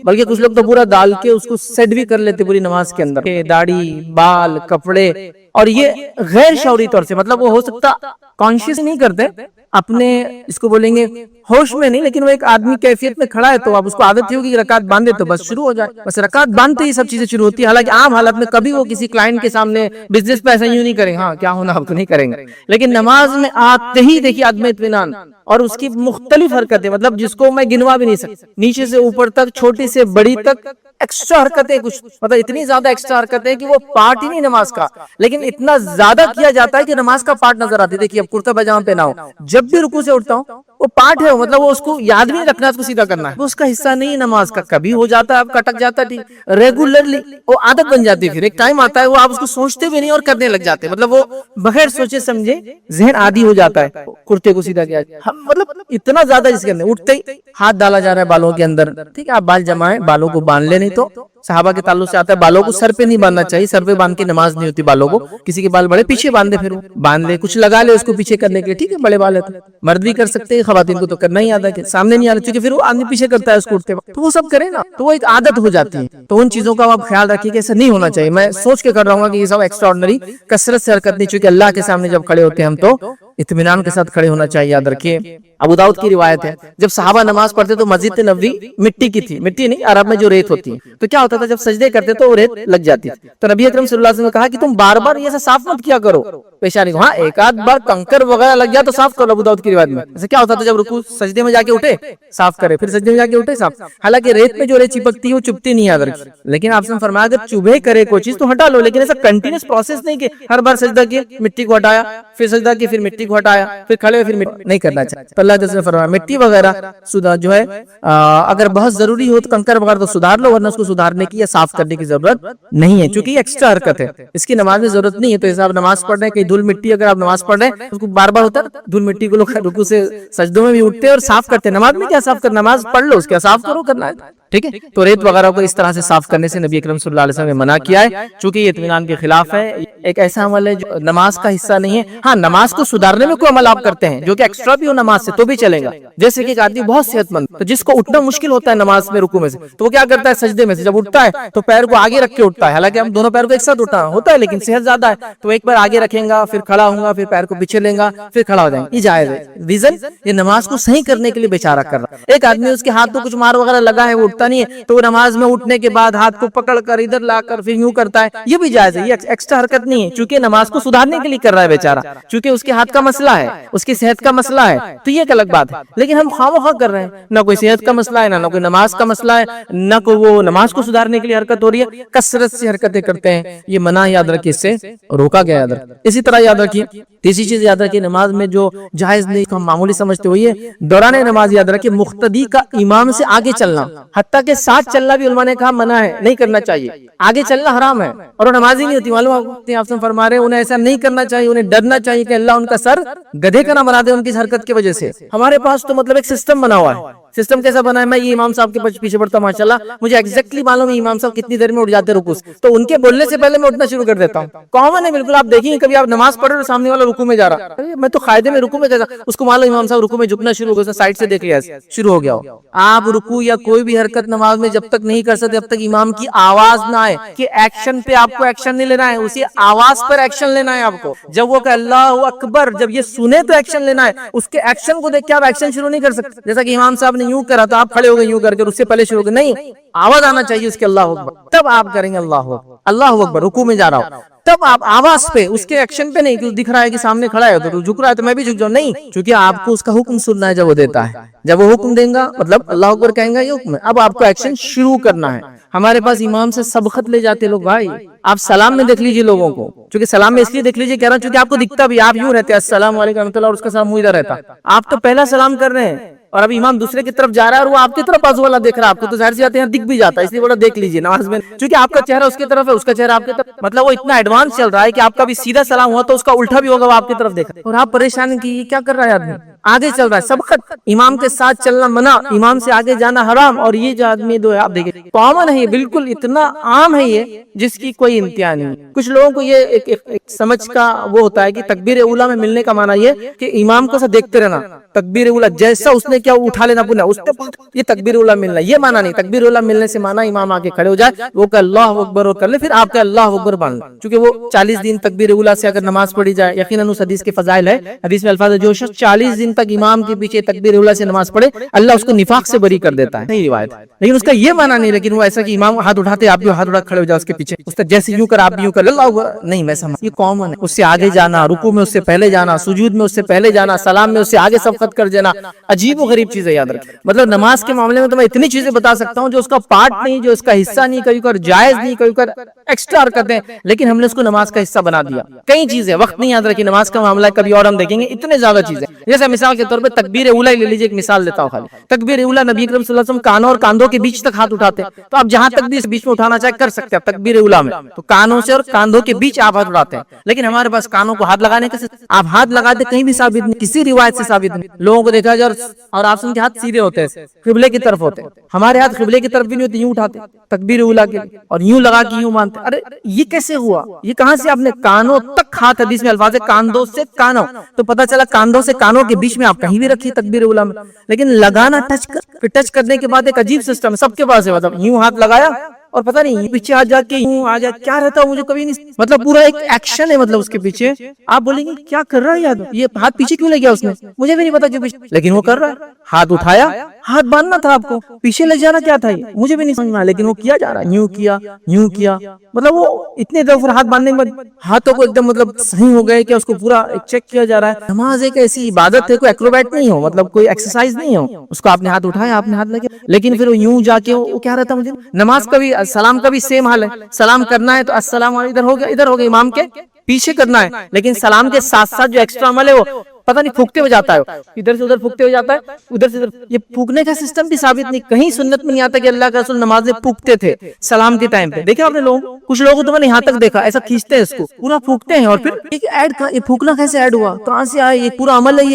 بلکہ کچھ لوگ تو پورا ڈال کے اس کو سیٹ بھی کر لیتے پوری نماز کے اندر, داڑھی, بال, کپڑے. اور یہ غیر شعوری طور سے, مطلب وہ ہو سکتا کانشیس نہیں کرتے, اپنے اس کو بولیں گے ہوش میں نہیں, لیکن وہ ایک آدمی کیفیت میں کھڑا ہے تو اب اس کو عادت ہوگی کہ رکعت باندھے تو بس شروع ہو جائے, بس رکعت باندھتے ہی سب چیزیں شروع ہوتی ہے. حالانکہ عام حالت میں کبھی وہ کسی کلائنٹ کے سامنے بزنس پہ ایسا یوں نہیں کریں, ہاں کیا ہونا اب تو نہیں کریں گے. لیکن نماز میں آتے ہی دیکھیے عدم اطمینان, اور اس کی مختلف حرکتیں, مطلب جس کو میں گنوا بھی نہیں سکتا, نیچے سے اوپر تک, چھوٹی سے بڑی تک, ایکسٹرا حرکتیں, کچھ مطلب اتنی زیادہ ایکسٹرا حرکتیں کہ وہ پارٹ ہی نہیں نماز کا, لیکن اتنا زیادہ کیا جاتا ہے کہ نماز کا پارٹ نظر آتی ہے. دیکھیے اب کرتا پاجامہ پہنا ہو, جب بھی رکوع سے اٹھتا ہوں وہ پارٹ ہے, مطلب وہ اس کو یاد بھی نہیں رکھنا, اس کو سیدھا کرنا ہے, وہ اس کا حصہ نہیں ہے نماز کا. کبھی ہو جاتا ہے, اب کٹک جاتا ہے, ریگولرلی وہ عادت بن جاتی ہے. پھر ایک ٹائم آتا ہے وہ آپ اس کو سوچتے بھی نہیں اور کرنے لگ جاتے, مطلب وہ بغیر سوچے سمجھے ذہن عادی ہو جاتا ہے. کرتے کو سیدھا کیا, مطلب اتنا زیادہ اس کے اندر اٹھتے ہی ہاتھ ڈالا جا رہا ہے بالوں کے اندر. ٹھیک ہے, آپ بال جمائیں, بالوں کو باندھ لے, نہیں تو صحابہ کے تعلق سے آتا ہے بالوں کو سر پہ نہیں باندھنا چاہیے, سر پہ باندھ کے نماز نہیں ہوتی بالوں کو. کسی کے بال بڑے پیچھے باندھ دے, پھر وہ باندھ لے, کچھ لگا لے اس کو پیچھے کرنے کے لیے. ٹھیک ہے, بڑے بال ہے تو مرد بھی کر سکتے ہیں, خواتین کو تو کرنا ہی آتا ہے کہ سامنے نہیں آتا, کیونکہ پھر وہ آدمی پیچھے کرتا ہے اس کو اٹھتے وقت, تو وہ سب کرے نا, تو وہ ایک عادت ہو جاتی ہے. تو ان چیزوں کا آپ خیال رکھیے کہ ایسا نہیں ہونا چاہیے. میں سوچ کے کر رہا ہوں کہ یہ سب ایکسٹرا آرڈنری کثرت سے حرکت نہیں, چونکہ اللہ کے سامنے جب کھڑے ہوتے ہیں ہم تو اطمینان کے ساتھ کھڑے ہونا چاہیے. یاد رکھیے, ابو داؤد کی روایت ہے, جب صحابہ نماز پڑھتے تو مسجد نبوی مٹی کی تھی, مٹی نہیں, عرب میں جو ریت ہوتی ہے, تو کیا ہوتا تھا جب سجدے کرتے تو وہ ریت لگ جاتی تھی. تو نبی اکرم صلی اللہ علیہ وسلم نے کہا کہ تم بار بار یہ صاف مت کیا کرو پیشانی کو. ہاں, ایک آدھ بار کنکر وغیرہ لگ گیا تو صاف کرو. ابو داؤد کی روایت میں ایسا کیا ہوتا تھا, جب رکوع سجدے میں جا کے اٹھے صاف کرے, پھر سجدے میں جا کے اٹھے صاف. حالانکہ ریت میں جو ریت چپکتی ہے وہ چپتی نہیں, یاد رکھیں. لیکن آپ نے فرمایا اگر چبھے کرے کوئی چیز تو ہٹا لو, لیکن ایسا کنٹینیوس پروسیس نہیں کہ ہر بار سجدہ کیے مٹی کو ہٹایا, پھر سجدہ کیے, پھر مٹی को हटाया, फिर खड़े फिर नहीं करना चाहिए। तो अल्लाह ने फरमाया मिट्टी वगैरह सुधार जो है अगर बहुत जरूरी हो तो कंकर वगैरह तो सुधार लो, वरना उसको सुधारने की या साफ करने की जरूरत नहीं है, क्योंकि एक्स्ट्रा हरकत है, इसकी नमाज में जरूरत नहीं है। तो जैसे आप नमाज पढ़ रहे हैं, कहीं धूल मिट्टी अगर आप नमाज पढ़ रहे हैं उसको बार बार होता है, धूल मिट्टी को लोग रुकू से सजदों में भी उठते हैं और साफ करते हैं। नमाज में क्या साफ करना, नमाज पढ़ लो उसका साफ करो करना है, ठीक है। तो रेत वगैरह को इस तरह से साफ करने से नबी अकरम सल्लल्लाहु अलैहि वसल्लम ने मना किया है, चूंकि ये इत्मीनान के खिलाफ है। एक ऐसा अमल है जो नमाज का हिस्सा नहीं है। हाँ, नमाज को सुधारने में कोई अमल आप करते हैं जो कि एक्स्ट्रा भी हो नमाज से तो भी चलेगा। जैसे कि एक आदमी बहुत सेहतमंद, तो जिसको उठना मुश्किल होता है नमाज में रुकू में से, तो वो क्या करता है, सजदे में से जब उठता है तो पैर को आगे रख के उठता है। हालांकि हम दोनों पैर को एक साथ उठा होता है, लेकिन सेहत ज्यादा है तो एक पैर आगे रखेगा, फिर खड़ा होगा, फिर पैर को पीछे लेगा, फिर खड़ा हो जाएगा, ये जायज है। रीजन, ये नमाज को सही करने के लिए बेचारा कर रहा है। एक आदमी उसके हाथ को कुछ मार वगैरह लगा है, वो उठता नहीं है, तो नमाज में उठने के बाद हाथ को पकड़ कर इधर लाकर फिर यूं करता है, ये भी जायज है, ये एक्स्ट्रा हरकत नहीं है, क्योंकि नमाज को सुधारने के लिए कर रहा है बेचारा, क्योंकि उसके हाथ का मसला है, उसकी सेहत का मसला है, तो ये एक अलग बात है। लेकिन हम खामखा कर रहे हैं, ना कोई सेहत का मसला है, ना कोई नमाज का मसला है, ना कोई वो नमाज को सुधारने के लिए हरकत हो रही है, कसरत से हरकतें करते हैं, ये मना याद रखिए, इससे रोका गया याद रखिए। इसी तरह याद रखिए, तीसरी चीज याद रखिए, नमाज में जो जायज नहीं हम मामूली समझते हुए दौरान नमाज याद रखिए मुख्तदी का इमाम से आगे चलना, हत्ता के साथ चलना भी उलमा ने कहा मना है, नहीं करना चाहिए, आगे चलना हराम है। और वो नमाज ही नहीं होती, मालूम आपसे फरमा रहे हैं, उन्हें ऐसा नहीं करना चाहिए, उन्हें डरना चाहिए कि अल्लाह उनका सर गधे का ना बना दे उनकी हरकत की वजह से। हमारे पास तो मतलब एक सिस्टम बना हुआ है। सिस्टम कैसा बना है, मैं ये इमाम साहब के पीछे पड़ता हूं, माशाल्लाह मुझे एग्जैक्टली मालूम है इमाम साहब कितनी देर में उठ जाते रुकू, तो उनके बोलने से पहले मैं उठना शुरू कर देता हूँ। कॉमन है बिल्कुल, आप देखेंगे कभी आप नमाज पढ़ रहे हो सामने वाला रुकू में जा रहा, अरे मैं तो कायदे में रुकू में जा रहा, उसको मालूम इमाम साहब रुकू में झुकना शुरू हो गया, साइड से देख लिया शुरू हो गया हो। आप रुकू या कोई भी हरकत नमाज में जब तक नहीं कर सकते जब तक इमाम की आवाज ना आए, कि एक्शन पे आपको एक्शन नहीं लेना है, उसी आवाज पर एक्शन लेना है आपको। जब वो अल्लाहु अकबर जब ये सुने तो एक्शन लेना है, उसके एक्शन को देख के आप एक्शन शुरू नहीं कर सकते। जैसा कि इमाम साहब ने यूं करा तो आप खड़े हो गए यूं करके, उससे पहले शुरू हो गए, नहीं, आवाज आना चाहिए उसके अल्लाहु अकबर, तब आप करेंगे अल्लाहु अकबर, अल्लाहु अकबर रुकू में जा रहा हूं, तब आप आवाज पे, उसके एक्शन पे नहीं, दिख रहा है कि सामने खड़ा है तो झुक रहा है तो मैं भी झुक जाऊं, नहीं, क्योंकि आपको उसका हुक्म सुनना है जब वो देता है, जब वो हुक्म देगा मतलब अल्लाह अकबर कहेंगे ये हुक्म है, अब आपको एक्शन शुरू करना है। हमारे पास इमाम से सबकत ले जाते लोग, भाई आप सलाम में देख लीजिए लोगों को, क्योंकि सलाम में इसलिए देख लीजिए कह रहा हूं क्योंकि आपको दिखता भी, आप यूं रहते हैं अस्सलाम वालेकुम रहमतुल्लाह और उसका सलाम मुंह इधर रहता, आप तो पहला सलाम कर रहे हैं और अब इमाम दूसरे की तरफ जा रहा है और वो आपकी तरफ बाजू वाला देख रहा है, आपको तो जाहिर सी बात है यहाँ दिख भी जाता है, इसलिए बोला देख लीजिए नमाज में, क्योंकि आपका चेहरा उसकी तरफ है, उसका चेहरा आपकी तरफ, मतलब वो इतना एडवांस चल रहा है कि आपका भी सीधा सलाम हुआ तो उसका उल्टा भी होगा, वो आपकी तरफ देख रहा है और आप परेशान की क्या कर रहा है आदमी, आगे चल रहा है। सबकत, इमाम के साथ चलना मना, इमाम से आगे जाना हराम, और ये जो आदमी दो है आप देखिए कॉमन है, ये बिल्कुल इतना आम है ये जिसकी कोई इंतहा नहीं। कुछ लोगों को ये एक समझ का वो होता है कि तकबीर उला में मिलने का माना ये कि इमाम को देखते रहना, तकबीर उला जैसा उसने क्या उठा लेना पुनः उसने, ये तकबीर उला मिलना, ये माना नहीं। तकबीर उला मिलने से माना इमाम आके खड़े हो जाए, वो का अल्लाह अकबर कर ले, फिर आपका अल्लाह अकबर मान, क्योंकि वो 40 दिन तकबीर उला से अगर नमाज पढ़ी जाए, यकीनन उस हदीस के फजाइल है, हदीस में अल्फाज है जो शख्स 40 दिन तक इमाम के पीछे तकबीर उला से नमाज पढ़े अल्लाह उसको निफाक से बरी कर देता है, नहीं रिवायत, लेकिन उसका ये माना नहीं। लेकिन वो ऐसा कि इमाम हाथ उठाते आप भी हाथ उठा खड़े हो जाओ उसके पीछे, उसका जैसे यूं कर आप भी यूं कर, अल्लाह अकबर नहीं, मैं समझ, ये कॉमन है। उससे आगे जाना, रुकू में उससे पहले जाना, सुजूद में उससे पहले जाना, सलाम में उससे आगे सबकत कर देना, अजीब और गरीब चीजें याद रखें। मतलब नमाज के मामले में तो मैं इतनी चीजें बता सकता हूँ जो उसका पार्ट नहीं, जो उसका हिस्सा नहीं, कभी कर जायज नहीं, कभी कर एक्स्ट्रा हरकतें हैं, लेकिन हमने उसको नमाज का हिस्सा बना दिया। कई चीजें वक्त नहीं याद रखी, नमाज का मामला कभी और हम देखेंगे, इतने ज्यादा चीजें, जैसे मिसाल के तौर पर तकबीर उला ले लीजिए, एक मिसाल देता हूँ खाली। तकबीर उला नबी अकरम सल्लल्लाहु अलैहि वसल्लम कानों और कांधों के बीच तक हाथ उठाते, तो आप जहां तक भी बीच में उठाना चाहे कर सकते हैं तकबीर उला में, तो कानों से और कांधों के बीच आप हाथ उठाते हैं। लेकिन हमारे पास कानों को हाथ लगाने का, आप हाथ लगाते कहीं भी साबित नहीं, किसी रिवायत से साबित नहीं। लोगों को देखा जाए और आप उनके हाथ सीधे होते हैं, किबले की तरफ होते हैं, हमारे हाथ किबले की तरफ भी नहीं होते, यूं उठाते तकबीर उला के लिए और यूं लगा के यूं मानते। अरे ये कैसे हुआ, ये कहां से आपने कानों तक हाथ, हदीस में अल्फाज है कांधों से कानों, तो पता चला कांधों से कानों के बीच में आप कहीं भी रखिए तकबीर उला में, लेकिन लगाना टच कर, फिर टच करने के बाद एक अजीब सिस्टम है सबके पास है, मतलब यूं हाथ लगाया और पता नहीं पीछे आ जाके यूं आ जा, क्या रहता है मुझे कभी नहीं, मतलब पूरा एक एक्शन है, मतलब उसके पीछे आप बोलेंगे क्या कर रहा है यार, ये हाथ पीछे क्यों ले गया उसने, मुझे भी नहीं पता क्यों पीछे, लेकिन वो कर रहा है। हाथ उठाया, हाथ बांधना था आपको, पीछे ले जाना क्या था, ये मुझे भी नहीं समझ में आया, लेकिन वो किया जा रहा है, यूं किया यूं किया, मतलब वो इतने दफा हाथ बांधने के बाद हाथों को एकदम मतलब सही हो गए, क्या उसको पूरा चेक किया जा रहा है। नमाज एक ऐसी इबादत है, कोई एक्रोबैट नहीं हो, मतलब कोई एक्सरसाइज नहीं हो, उसको आपने हाथ उठाया, आपने हाथ लगे, लेकिन फिर यूं जाके वो क्या रहता मुझे, नमाज का भी सलाम का भी सेम हाल है, सलाम करना है तो अस्सलाम इधर हो गया, इधर हो गया, इमाम के पीछे करना है, लेकिन सलाम के साथ साथ जो एक्स्ट्रा अमल है वो पता नहीं फूकते हुए जाता है, इधर से उधर फूकते हुए जाता है, उधर से इधर। ये फूकने का सिस्टम भी साबित नहीं, कहीं सुन्नत में नहीं आता कि अल्लाह के रसूल नमाज में फूकते थे सलाम के टाइम पे। देखा आपने लोग, कुछ लोगों को तो मैंने यहाँ तक देखा ऐसा खींचते हैं इसको, पूरा फूकते हैं, और फिर एक ऐड, ये फूकना कैसे ऐड हुआ, कहाँ से आया, ये पूरा अमल है,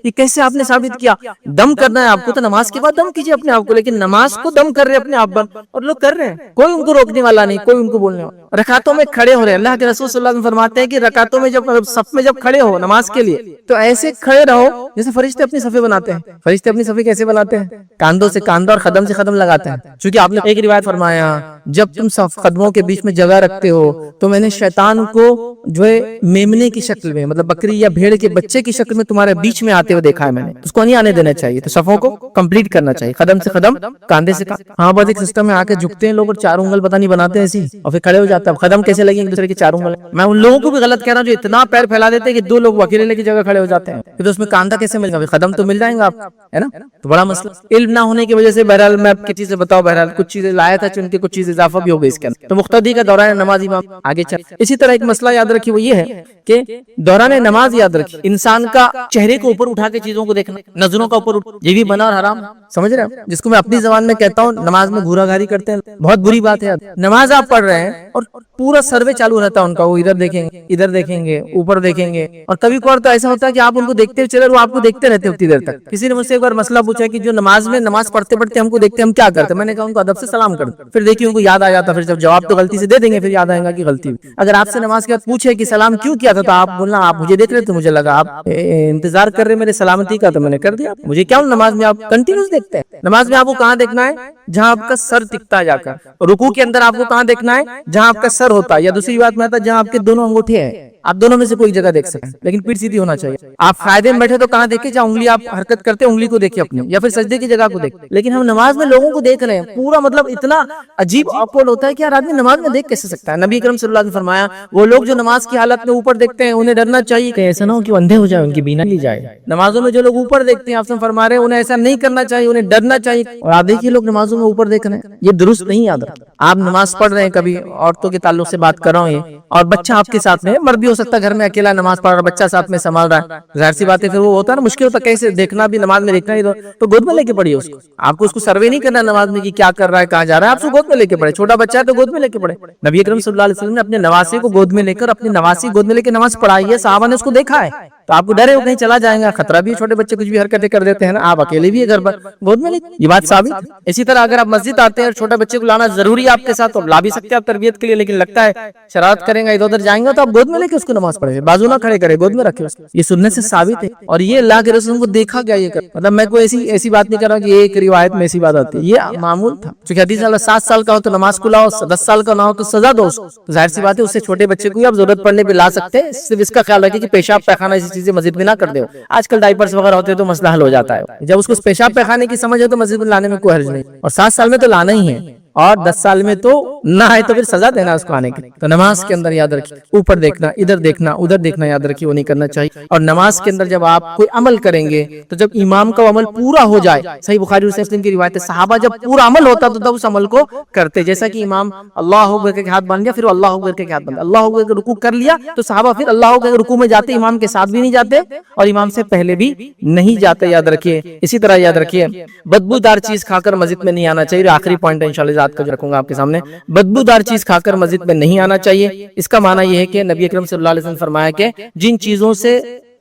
ये कैसे आपने साबित किया? दम करना है आपको तो नमाज के बाद दम कीजिए अपने आप को, लेकिन नमाज को दम कर रहे हैं अपने आप पर, और लोग कर रहे हैं, कोई उनको रोकने वाला नहीं, कोई उनको बोलने वाला। रकातों में खड़े हो रहे हैं, अल्लाह के रसूल सल्लल्लाहु अलैहि वसल्लम फरमाते हैं कि रकातों में जब सफ में जब खड़े हो नमाज के लिए, तो ऐसे खड़े रहो जैसे फरिश्ते अपनी सफे बनाते हैं। फरिश्ते अपनी सफे कैसे बनाते हैं? कांधों से कांधा और कदम से कदम लगाते हैं। क्योंकि आपने एक रिवायत फरमाया, जब तुम कदमों के बीच में जगह रखते हो तो मैंने शैतान को जो है मेमने की शक्ल में, मतलब बकरी या भेड़ के बच्चे की शक्ल में तुम्हारे बीच में आते हुए देखा है मैंने। उसको नहीं आने देना चाहिए, तो सफों को कंप्लीट करना चाहिए, कदम से कदम, कांधे से हाँ, बस एक सिस्टम में आके झुकते हैं लोग और 4 उंगल पता नहीं बनाते हैं ऐसी, और फिर खड़े हो जाता है। कदम कैसे लगे एक दूसरे के 4 उंगल? मैं उन लोगों को भी गलत कह रहा हूँ जो इतना पैर फैला देते हैं कि 2 लोग अकेले की जगह खड़े हो जाते हैं, तो उसमें कांधा कैसे मिलेगा? कदम तो मिल जाएंगे आप, है ना? तो बड़ा मसला इल्म ना होने की वजह से। बहरहाल मैं आपकी चीजें बताओ, बहरहाल कुछ चीजें लाया था चुन के, कुछ चीजें इजाफा भी हो गई इसके अंदर। तो मुक्तदी का दौरान नमाज इमाम आगे चल। इसी तरह एक मसला याद रखिए, वो ये है कि दौरान नमाज याद रखिए इंसान का चेहरे को ऊपर उठा के चीजों को देखना, नजरों का ऊपर, ये भी बना और हराम, समझ रहे हैं? जिसको मैं अपनी जबान में कहता हूँ नमाज में घूराघारी करते हैं, बहुत बुरी बात है। नमाज आप पढ़ रहे हैं और पूरा सर्वे चालू रहता है उनका, वो इधर देखेंगे, इधर देखेंगे, ऊपर देखेंगे, और कभी कभार तो ऐसा होता है कि आप उनको देखते हुए चले, वो आपको देखते रहते उतनी देर तक। किसी ने मुझसे एक बार मसला पूछा कि जो नमाज में नमाज पढ़ते पढ़ते हमको देखते, हम क्या करते? मैंने कहा उनको अदब से सलाम करते, फिर देखिए उनको याद आ जाता, फिर जब जवाब तो गलती से दे देंगे, फिर याद आएगा कि गलती। अगर आपसे नमाज के बाद पूछे कि सलाम क्यों किया था, तो आप बोलना आप मुझे देख रहे थे, मुझे लगा आप इंतजार कर रहे मेरे सलामती का, तो मैंने कर दिया। मुझे क्या, नमाज में आप कंटिन्यूस देखते हैं। नमाज में आपको कहाँ देखना है? जहाँ आपका सर टिकता है जाकर। रुकू के अंदर आपको कहाँ देखना है? जहाँ आपका सर होता है, या दूसरी बात में आता है जहाँ आपके दोनों अंगूठे हैं, आप दोनों में से कोई जगह देख सकते हैं, लेकिन पीठ सीधी होना चाहिए। आप फायदे में बैठे तो कहाँ देखे? जहाँ उंगली आप हरकत करते हैं, उंगली को देखिए अपने, या फिर सजदे की जगह को देखे। लेकिन हम नमाज में लोगों को देख रहे हैं, पूरा मतलब इतना अजीब ऑकवर्ड होता है कि यार आदमी नमाज में देख कैसे सकता है? नबी अकरम सल्लल्लाहु अलैहि वसल्लम फरमाया, वो लोग जो नमाज की हालत में ऊपर देखते हैं उन्हें डरना चाहिए कि ऐसा ना हो कि अंधे हो जाए, उनकी बीना ली जाए। नमाजों में जो लोग ऊपर देखते हैं, आप फरमा रहे हैं उन्हें ऐसा नहीं करना चाहिए, उन्हें डरना चाहिए। और आप देखिए लोग नमाजों में ऊपर देख रहे हैं, ये दुरुस्त नहीं याद रखता। आप नमाज पढ़ रहे हैं, कभी औरतों के ताल्लुक से बात कर रहा हूँ, और बच्चा आपके साथ में, मर्द भी हो सकता है घर में अकेला नमाज पढ़ रहा, बच्चा साथ में संभाल रहा है, जाहिर सी बात है फिर वो होता है ना, मुश्किल होता है कैसे देखना भी, नमाज में देखना ही तो गोद में लेके पढ़िए उसको। आपको उसको सर्वे नहीं करना नमाज में कि क्या कर रहा है, कहाँ जा रहा है, आप उसको गोद में लेके पढ़े। छोटा बच्चा है तो गोद में लेके पढ़े। नबी अकरम सल्लल्लाहु अलैहि वसल्लम ने अपने नवासी को गोद में लेकर, अपनी नवासी गोद में लेकर नमाज पढ़ाई है, साहबा ने उसको देखा है। तो आपको डर है वो कहीं चला जाएगा, खतरा भी है, छोटे बच्चे कुछ भी हरकतें कर देते हैं ना, आप अकेले भी है घर पर, गोद में ले, ये बात साबित है। इसी तरह अगर आप मस्जिद आते हैं और छोटे बच्चे को लाना जरूरी है आपके साथ, तो ला भी सकते हैं आप तरबियत के लिए, लेकिन लगता है शरारत करेंगे, इधर उधर जाएंगे, तो आप गोद में लेके उसको नमाज पढ़े, बाजू ना खड़े करे, गोद में रखे उसको। ये सुन्नत से साबित है, और ये अल्लाह के रसूल को देखा गया ये कर, मतलब मैं कोई ऐसी बात नहीं कर रहा कि एक रिवायत में ऐसी बात आती है, ये मामूल था। क्योंकि हदीस 7 साल का हो तो नमाज को लाओ, 10 साल का ना हो तो सजा दो उसको। तो जाहिर सी बात है उससे छोटे बच्चे को आप जरूरत पड़ने पे ला सकते हैं। सिर्फ इसका ख्याल रखिए कि पेशाब पैखाना ऐसी चीजें मस्जिद में ना कर दे। आजकल डाइपर्स वगैरह होते हैं तो मसला हल हो जाता है। जब उसको पेशाब पैखाने की समझ है तो मस्जिद में लाने में कोई हर्ज नहीं, और 7 साल में तो लाना ही है, और 10 साल में तो ना है तो फिर सजा देना उसको आने की। तो नमाज के अंदर याद रखिए, ऊपर देखना, इधर देखना, उधर देखना याद रखिए, वो नहीं करना चाहिए। और नमाज के अंदर जब आप कोई अमल करेंगे तो जब इमाम का अमल पूरा हो जाए, सही बुखारी और मुस्लिम की रिवायत है, सहाबा जब पूरा अमल होता तो तब उस अमल को करते। जैसा कि इमाम अल्लाहु अकबर के हाथ बांध लिया, फिर अल्लाहु अकबर के हाथ बांध, अल्लाहु अकबर रुकू कर लिया, तो सहाबा फिर अल्लाहु अकबर रुकू में जाते, इमाम के साथ भी नहीं जाते और इमाम से पहले भी नहीं जाते, याद रखिए। इसी तरह याद रखिए बदबूदार चीज खाकर मस्जिद में नहीं आना चाहिए। आखिरी पॉइंट इंशाल्लाह रात का जो रखूंगा आपके सामने, बदबूदार चीज खाकर मस्जिद में नहीं आना चाहिए। इसका माना यह है कि नबी अकरम सल्लल्लाहु अलैहि वसल्लम फरमाया कि जिन चीजों से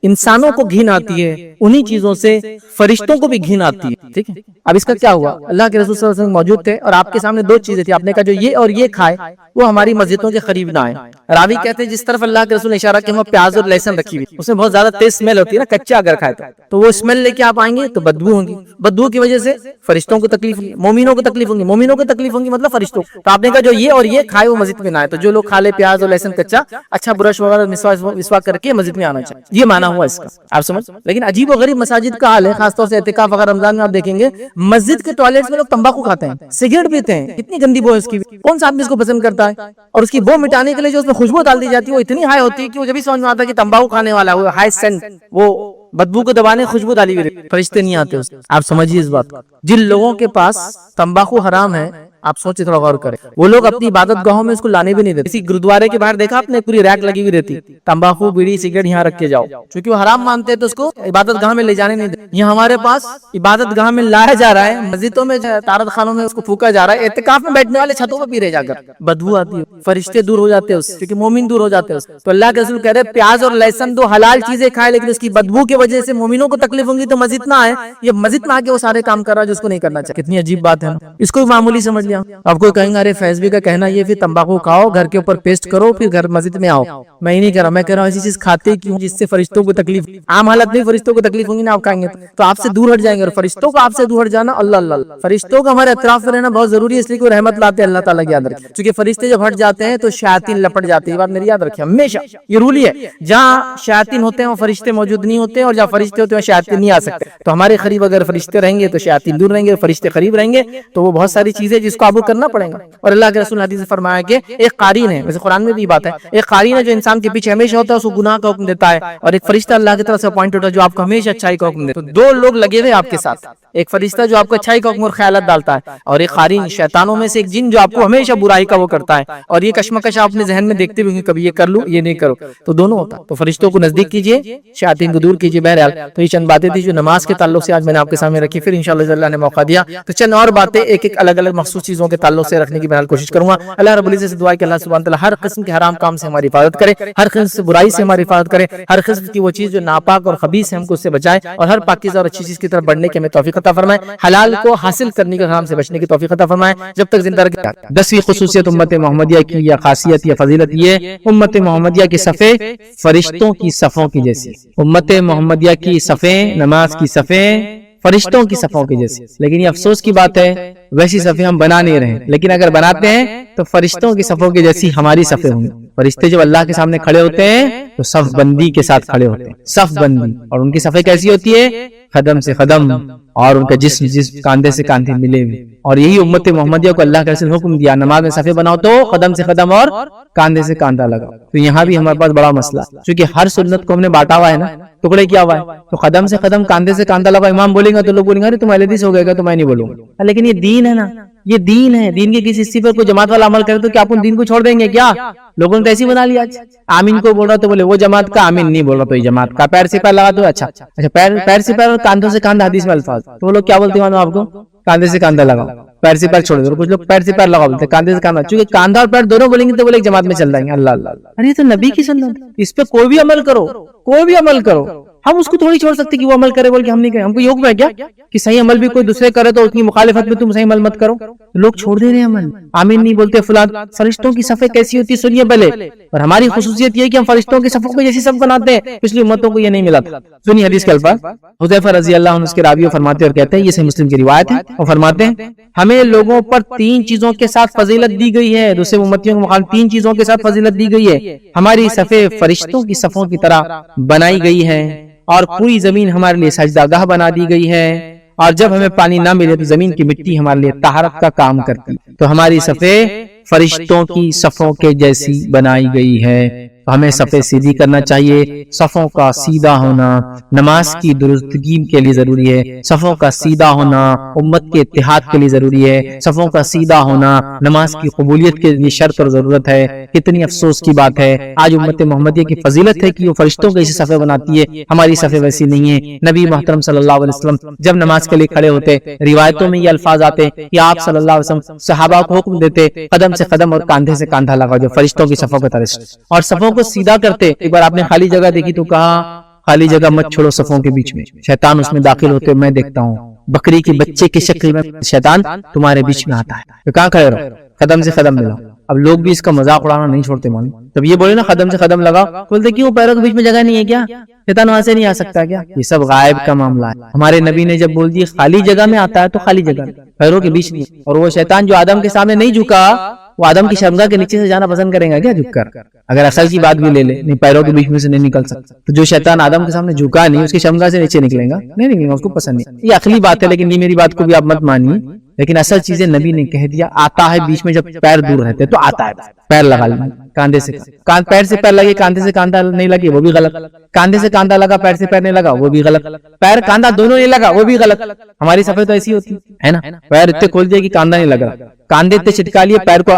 इंसानों को घिन आती है उन्हीं चीजों से फरिश्तों को भी घिन आती है। ठीक है, अब इसका क्या हुआ, अल्लाह के रसूल सल्लल्लाहु अलैहि वसल्लम मौजूद थे और आपके सामने 2 चीजें थी, आपने कहा जो ये और ये खाए वो हमारी मस्जिदों के करीब ना आए। रावी कहते हैं जिस तरफ अल्लाह के रसूल ने इशारा किया वहाँ प्याज और लहसुन रखी हुई, उसमें बहुत ज्यादा तेज स्मेल होती है ना, कच्चा अगर खाए तो वो स्मेल लेके आप आएंगे तो बदबू होंगी, बदबू की वजह से फरिश्तों को तकलीफ होगी, मोमिनों को तकलीफ होगी, मोमिनों को तकलीफ होगी मतलब फरिश्तों। तो आपने कहा जो ये और ये खाए वो मस्जिद में ना आए। तो जो लोग खा ले प्याज और लहसुन कच्चा, अच्छा ब्रश वगैरह मिसवाक करके मस्जिद में आना चाहिए, ये माना हुआ इसका, आप समझ। लेकिन अजीब और गरीब मसाजिद का हाल है, खासतौर से एतिकाफ वगैरह रमजान में आप देखेंगे मस्जिद के टॉयलेट्स में लोग तंबाकू खाते हैं, सिगरेट पीते हैं, कितनी गंदी बो है उसकी, कौन सा आदमी इसको पसंद करता है। और उसकी बो मिटाने के लिए जो उसमें खुशबू डाल दी जाती है वो इतनी हाई होती है कि वो जब भी समझ में आता है कि तंबाकू खाने वाला है, वो हाई सेंट, वो बदबू को दबाने खुशबू डाली हुई, फरिश्ते नहीं आते उसके। आप समझिए इस बात को। जिन लोगों के पास तंबाकू हराम है आप सोचे, थोड़ा गौर करें। वो लोग अपनी इबादत गाहों में उसको लाने भी नहीं देते। किसी गुरुद्वारे के बाहर देखा आपने, पूरी रैक लगी हुई रहती, तंबाकू बीड़ी सिगरेट यहाँ रख के जाओ, क्योंकि वो हराम मानते हैं तो उसको इबादत गाह में ले जाने नहीं देते। यहाँ हमारे पास इबादत गाह में लाया जा रहा है, मस्जिदों में तारत खानों में उसको फूका जा रहा है, एतिकाफ में बैठने वाले छतों पर पी रहे जाकर, बदबू आती है, फरिश्ते दूर हो जाते हैं उससे, क्योंकि मोमिन दूर हो जाते हैं उससे। तो अल्लाह के रसूल कह रहे प्याज और लहसुन दो हलाल चीजें खाए, लेकिन उसकी बदबू की वजह से मोमिनों को तकलीफ होगी तो मस्जिद ना आए। ये मस्जिद में आके वो सारे काम कर रहा है जो उसको नहीं करना चाहिए। कितनी अजीब बात है ना, इसको भी मामूली समझ लिया। आपको कहेंगे अरे फैजबी का कहना ये, फिर तंबाकू खाओ, घर के ऊपर पेस्ट करो, फिर घर मस्जिद में आओ। मैं ही नहीं कह रहा, मैं कह रहा हूँ ऐसी चीज खाते क्यों जिससे फरिश्तों को तकलीफ, आम हालत में फरिश्तों को तकलीफ होगी ना, आप खाएंगे तो आपसे दूर हट जाएंगे। और फरिश्तों को आपसे दूर हट जाना, अल्लाह अल्लाह, फरिश्तों का हमारे अतराफ में रहना बहुत जरूरी है, इसलिए कोई रहमत लाते हैं अल्लाह ताला की याद रखें। क्योंकि फरिश्ते जब हट जाते हैं तो शयातीन लपट जाते हैं, ये बात मेरी याद रखें हमेशा, ये रूल ही है। जहाँ शयातीन होते हैं वो फरिश्ते मौजूद नहीं होते, और जहाँ फरिश्ते होते हैं शयातीन नहीं आ सकते। तो हमारे करीब अगर फरिश्ते रहेंगे तो शयातीन दूर रहेंगे, फरिश्ते करीब रहेंगे तो वो बहुत सारी चीजें जिसको आपको करना पड़ेगा। और अल्लाह के रसूल हदीस में फरमाया कि एक कारीन है, वैसे कुरान में भी बात है, एक कारीन है जो इंसान के पीछे हमेशा होता है, उसको गुनाह का हुक्म देता है, और एक फरिश्ता अल्लाह की तरफ से अपॉइंट होता है जो आपको हमेशा अच्छाई का हुक्म देता है। तो दो लोग लगे हुए आपके साथ, एक फरिश्ता जो आपको अच्छाई का हुक्म और ख्यालात डालता है, और एक कारीन शैतानों में से एक जिन जो आपको हमेशा बुराई का वो करता है, और ये कश्मकश आप अपने जहन में देखते भी होंगे, कभी ये कर लूं ये नहीं करो, तो दोनों होता है। तो फरिश्तों को नजदीक कीजिए, शैतान को दूर कीजिए। बहरहाल तो ये चंद बातें थी जो नमाज के ताल्लुक से आज मैंने आपके सामने रखी। फिर इंशाअल्लाह अल्लाह ने मौका दिया तो चंद और बातें एक एक अलग अलग मखसूस चीजों के ताल्लुक से रखने की बहरहाल कोशिश करूंगा। अल्लाह रब्बुल इज्जत से दुआ है कि अल्लाह सुब्हान तआला हर किस्म के हराम काम से हमारी हिफाजत करे, हर किस्म से बुराई से हमारी हिफाजत करे, हर किस्म की वो चीज जो नापाक और खबीस है हमको उससे बचाए, और हर पाकीज़ा और अच्छी चीज की तरफ बढ़ने की हमें तौफीक अता फरमाए, हलाल को हासिल करने के हराम से बचने की तौफीक अता फरमाए जब तक जिंदा रखे। 10वीं खुसूसियत उम्मत मोहम्मदिया की या खासियत या फजीलत ये, उम्मत मोहम्मदिया की सफ़े फरिश्तों की सफ़ों की जैसी। उम्मत मोहम्मदिया की सफ़े, नमाज की सफ़े फरिश्तों की सफ़ों की जैसी। लेकिन ये अफसोस की बात है वैसी सफ़े हम बना नहीं रहे, लेकिन अगर बनाते हैं तो फरिश्तों की सफ़ों की जैसी हमारी सफ़े होंगी। फरिश्ते जब अल्लाह के सामने खड़े होते हैं तो सफ बंदी के साथ खड़े होते हैं, सफ बंदी, और उनकी सफ़े कैसी होती है, कदम से कदम, और उनका जिस्म कांधे से कांधे मिले हुए। और यही उम्मत मोहम्मदिया को अल्लाह के हुक्म दिया, नमाज में सफ़े बनाओ तो कदम से कदम और कांधे से कांधा लगाओ। तो यहाँ भी हमारे पास बड़ा मसला, क्योंकि हर सुन्नत को हमने बांटा हुआ है ना, टुकड़े किया हुआ है, तो कदम से कदम कांधे से कांधा लगाओ। इमाम बोलेगा तो लोग बोलेंगे अरे तुम अहले हदीस हो गएगा, तो मैं नहीं बोलूंगा। लेकिन ये दीन है ना, ये दीन है। दीन के किसी हिस्से पर कोई जमात वाला अमल करे तो क्या अपन दीन को छोड़ देंगे क्या? लोगों ने ऐसी बना लिया। आमीन को बोल रहा तो बोले वो जमात का, आमीन नहीं बोल रहा तो ये जमात का। पैर से पैर लगा तो अच्छा, पैर से पैर और कांधों से कांधा हदीस में अल्फाज, तो वो लोग क्या बोलते हैं आपको, कांधे से कांधा लगाओ, पैर से पैर छोड़ दो। कुछ लोग पैर से पैर लगाओ बोलते, कांधे से कांधा, चूंकि कांधा और पैर दोनों बोलेंगे तो बोले एक जमात में चल जाएंगे। अल्लाह अल्लाह, अरे ये तो नबी की सुन्नत, इस पे कोई भी अमल करो, कोई भी अमल करो, हम उसको थोड़ी छोड़ सकते कि वो अमल करे बोल के हम नहीं करें। हमको योग है क्या कि सही अमल भी कोई दूसरे करे तो उसकी मुखालिफत में तुम सही अमल मत करो? लोग छोड़ दे रहे हैं अमल, आमीन नहीं बोलते फुलान। फरिश्तों की सफ़े कैसी होती है सुनिए पहले। और हमारी खुसूसियत ये है कि हम फरिश्तों की सफ़ों को जैसी सफ़ बनाते हैं, पिछली उम्मतों को ये नहीं मिला था। सुनिए हदीस के अल्फाज, हुज़ैफा रज़ी अल्लाह अन्हु उसके रावी फरमाते और कहते हैं, ये सही मुस्लिम की रिवायत है, और फरमाते हैं हमें लोगों पर 3 चीजों के साथ फजीलत दी गई है, दूसरे उम्मतियों के मुकाबले 3 चीजों के साथ फजीलत दी गई है। हमारी सफ़े फरिश्तों की सफ़ों की तरह बनाई गई है, और पूरी जमीन हमारे लिए सजदागाह बना दी गई है, और जब हमें पानी ना मिले तो जमीन की मिट्टी हमारे लिए तहारत का काम करती। तो हमारी सफ़े फरिश्तों की सफ़ों के जैसी बनाई गई है। तो हमें सफ़े सीधी करना चाहिए। सफ़ों का सीधा होना नमाज की दुरुस्तगी के लिए जरूरी है। सफ़ों का सीधा होना उम्मत के इत्तेहाद के लिए जरूरी है। सफ़ों का सीधा होना नमाज की कबूलियत के लिए शर्त और जरूरत है। कितनी अफसोस की बात है, आज उम्मत मोहम्मदिया की फजीलत है कि वो फरिश्तों के जैसे सफ़े बनाती है, हमारी सफ़े वैसी नहीं है। नबी मोहतरम सल्लल्लाहु अलैहि वसल्लम जब नमाज के लिए खड़े होते, रिवायतों में ये अल्फाज आते कि आप सल्लल्लाहु अलैहि वसल्लम सहाबा को हुक्म देते कदम से कदम और कांधे से कांधा लगाओ, जो फरिश्तों की सफ़ों की तरह, और सफ़ों को सीधा करते। एक बार आपने खाली जगह देखी तो कहा खाली जगह मत छोड़ो सफ़ों के बीच में, शैतान उसमें दाखिल होते मैं देखता हूँ। बकरी के बच्चे की शक्ल में शैतान तुम्हारे बीच में आता है, तो कहाँ खड़े रहो, कदम से कदम मिलाओ। अब लोग भी इसका मजाक उड़ाना नहीं छोड़ते मालूम। तब ये बोले ना कदम से कदम लगाओ, बोलते क्यों, पैरों के बीच में जगह नहीं है क्या, शैतान वहां से नहीं आ सकता क्या? ये सब गायब का मामला है। हमारे नबी ने जब बोल दिया खाली जगह में आता है तो खाली जगह, पैरों के बीच नहीं। और वो शैतान जो आदम के सामने नहीं झुका, वो आदम की शर्मगाह के नीचे से जाना पसंद करेगा क्या झुककर? अगर असल की बात भी ले ले, नहीं पैरों के बीच में से नहीं निकल सकता। तो जो शैतान आदम के सामने झुका नहीं, उसकी शर्मगाह से नीचे निकलेगा नहीं निकलेगा, उसको पसंद नहीं। ये अखली बात है, लेकिन ये मेरी बात को भी आप मत मानिए। लेकिन असल चीजें नबी ने कह दिया, आता है बीच में जब पैर दूर रहते तो आता है, पैर लगा लेना। کاندھے سے پیر سے پیر لگے کاندھے سے کاندھا نہیں لگے وہ بھی غلط، کاندھے سے کاندھا لگا پیر سے پیر نہیں لگا وہ بھی غلط، پیر کاندھا دونوں نہیں لگا وہ بھی غلط. ہماری صفائی تو ایسی ہوتی ہے نا، پیر اتنے کھول دیا کہ کاندھا نہیں لگ رہا، کاندھے اتنے چٹکا لیے پیر کو،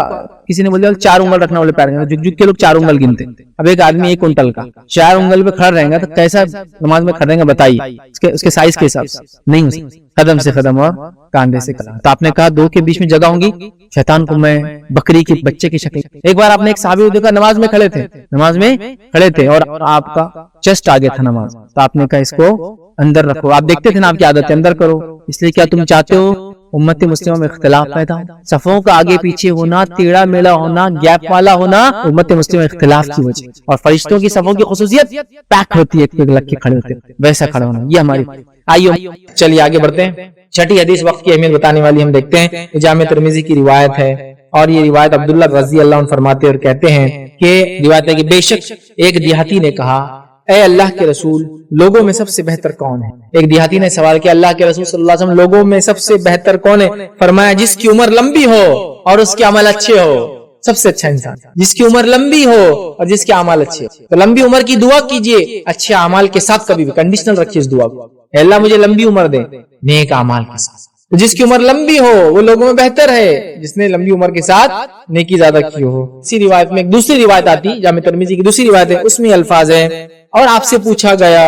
کسی نے بول دیا 4 انگل رکھنا والے پیر، جھک جھک کے لوگ 4 انگل گنتے. اب ایک آدمی 1 کنٹل کا 4 انگل پہ کھڑا رہے گا تو کیسا نماز میں کھڑا رہے گا بتائیے، اس کے سائز کے حساب سے نہیں ہو سکتا. قدم سے قدم اور کاندھے سے کاندھا. تو آپ نے کہا 2 کے بیچ میں جگہ ہوں گی، شیطان کو میں بکری کے بچے کی شکل. ایک بار آپ نے ایک صحابی کو دیکھا نماز میں کھڑے تھے اور آپ کا چیسٹ آگے تھا نماز، تو آپ نے کہا اس کو اندر رکھو. آپ دیکھتے تھے نا آپ کی عادت ہے اندر کرو، اس لیے کیا تم چاہتے ہو امت مسلمہ میں اختلاف پیدا ہو؟ صفوں کا آگے پیچھے ہونا، ٹیڑھا میڑا ہونا، گیپ والا ہونا امت مسلمہ میں اختلاف کی وجہ. اور فرشتوں کی صفوں کی خصوصیت پیک ہوتی ہے، ایک لگ کے کھڑے ہوتے ویسا کھڑا ہونا، یہ ہماری. آئیے چلیے آگے بڑھتے ہیں. چھٹی حدیث وقت کی اہمیت بتانے والی ہم دیکھتے ہیں، جامع ترمذی کی روایت ہے اور یہ روایت عبداللہ رضی اللہ عنہ فرماتے اور کہتے ہیں کہ روایت ہے کہ بے شک ایک دیہاتی نے کہا اے اللہ کے رسول لوگوں میں سب سے بہتر کون ہے؟ ایک دیہاتی نے سوال کیا اللہ کے رسول صلی اللہ علیہ وسلم لوگوں میں سب سے بہتر کون ہے؟ فرمایا جس کی عمر لمبی ہو اور اس کے عمل اچھے ہو. سب سے اچھا انسان جس کی عمر لمبی ہو اور جس کے اعمال اچھے ہو. تو لمبی عمر کی دعا کیجئے اچھے اعمال کے ساتھ، کبھی بھی کنڈیشنل رکھیے اس دعا کو، اے اللہ مجھے لمبی عمر دے نیک اعمال کے ساتھ. جس کی عمر لمبی ہو وہ لوگوں میں بہتر ہے جس نے لمبی عمر کے ساتھ نیکی زیادہ کی ہو. اسی روایت میں ایک دوسری روایت آتی جامع ترمذی کی دوسری روایت ہے، اس میں الفاظ ہے اور آپ سے پوچھا گیا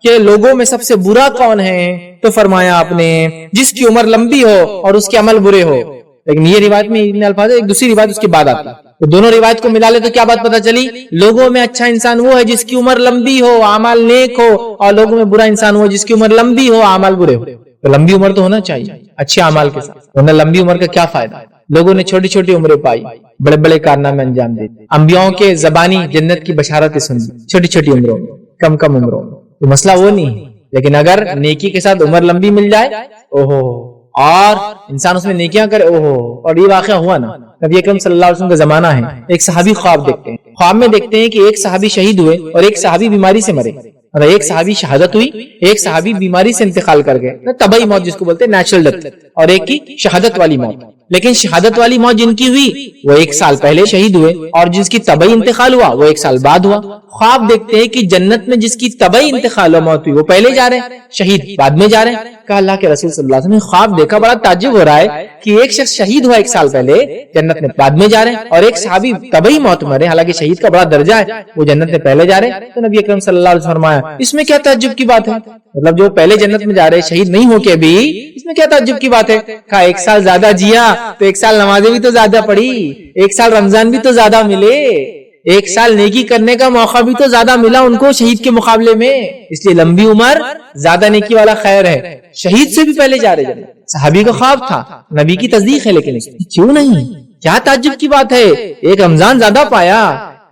کہ لوگوں میں سب سے برا کون ہے؟ تو فرمایا آپ نے جس کی عمر لمبی ہو اور اس کے عمل برے ہو. لیکن یہ روایت میں اتنے الفاظ ہے، ایک دوسری روایت اس کے بعد آتی. تو دونوں روایت کو ملا لے تو کیا بات پتہ چلی؟ لوگوں میں اچھا انسان وہ ہے جس کی عمر لمبی ہو، اعمال نیک ہو، اور لوگوں میں برا انسان وہ جس کی عمر لمبی ہو، اعمال برے ہو. تو لمبی عمر تو ہونا چاہیے اچھے اعمال کے ساتھ، ورنہ لمبی عمر کا کیا فائدہ؟ لوگوں نے چھوٹی چھوٹی عمریں پائی، بڑے بڑے کارنامے انجام دیے، انبیاءوں کے زبانی جنت کی بشارتیں سنی چھوٹی چھوٹی عمروں میں، کم کم عمروں میں. تو مسئلہ وہ نہیں ہے، لیکن اگر نیکی کے ساتھ عمر لمبی مل جائے اوہو، اور انسان اس میں نیکیاں کرے اوہو. اور یہ واقعہ ہوا نا نبی اکرم صلی اللہ علیہ وسلم کا زمانہ ہے. ایک صحابی خواب دیکھتے ہیں، خواب میں دیکھتے ہیں کہ ایک صحابی شہید ہوئے اور ایک صحابی بیماری سے مرے. ایک صحابی شہادت ہوئی، ایک صحابی بیماری سے انتقال کر گئے، طبعی موت جس کو بولتے ہیں نیچرل ڈیتھ، اور ایک کی شہادت والی موت. لیکن شہادت والی موت جن کی ہوئی وہ 1 سال پہلے شہید ہوئے اور جس کی طبعی انتقال ہوا وہ 1 سال بعد ہوا. خواب دیکھتے ہیں کہ جنت میں جس کی طبعی انتقال و موت ہوئی وہ پہلے جا رہے ہیں، شہید بعد میں جا رہے ہیں. کہا اللہ کے رسول صلی اللہ علیہ وسلم نے خواب دیکھا، بڑا تعجب ہو رہا ہے کہ ایک شخص شہید ہوا 1 سال پہلے جنت میں بعد میں جا رہے ہیں، اور ایک صحابی طبعی موت مرے حالانکہ شہید کا بڑا درجہ ہے وہ جنت میں پہلے جا رہے ہیں. تو نبی اکرم صلی اللہ علیہ وسلم فرمایا اس میں کیا تعجب کی بات ہے؟ مطلب جو پہلے جنت میں جا رہے شہید نہیں ہو کے بھی اس میں کیا تعجب کی بات ہے؟ کہا 1 سال زیادہ جیا تو 1 سال نمازیں بھی تو زیادہ پڑھی، 1 سال رمضان بھی تو زیادہ ملے، 1 سال نیکی کرنے کا موقع بھی تو زیادہ ملا ان کو شہید کے مقابلے میں. اس لیے لمبی عمر زیادہ نیکی والا خیر ہے. شہید سے بھی پہلے جا رہے جنت. صحابی کا خواب تھا، نبی کی تصدیق ہے، لیکن کیوں نہیں؟ کیا تعجب کی بات ہے؟ ایک رمضان زیادہ پایا،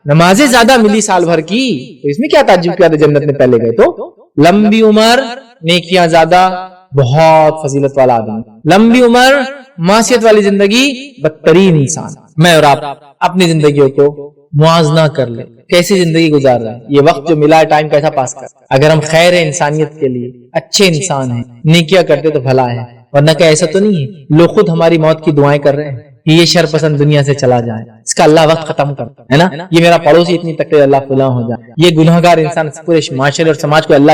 نمازیں زیادہ ملی سال بھر کی، تو اس میں کیا تعجب کیا تھا جنت میں پہلے گئے؟ تو لمبی عمر نیکیاں زیادہ بہت فضیلت والا آدمی، لمبی عمر معصیت والی زندگی بدترین انسان. میں اور آپ اپنی زندگیوں کو موازنہ کر لیں، کیسی زندگی گزار رہے ہیں، یہ وقت جو ملا ہے ٹائم کیسا پاس کر. اگر ہم خیر انسانیت کے لیے اچھے انسان ہیں، نیکیاں کرتے تو بھلا ہے، ورنہ کہ ایسا تو نہیں ہے لوگ خود ہماری موت کی دعائیں کر رہے ہیں کہ یہ شر پسند دنیا سے چلا جائے، اس کا اللہ وقت ختم کرتا ہے نا، یہ میرا پڑوسی اتنی تکلیف اللہ فلاں ہو جائے، یہ گناہگار انسان پورے معاشرے اور سماج کو اللہ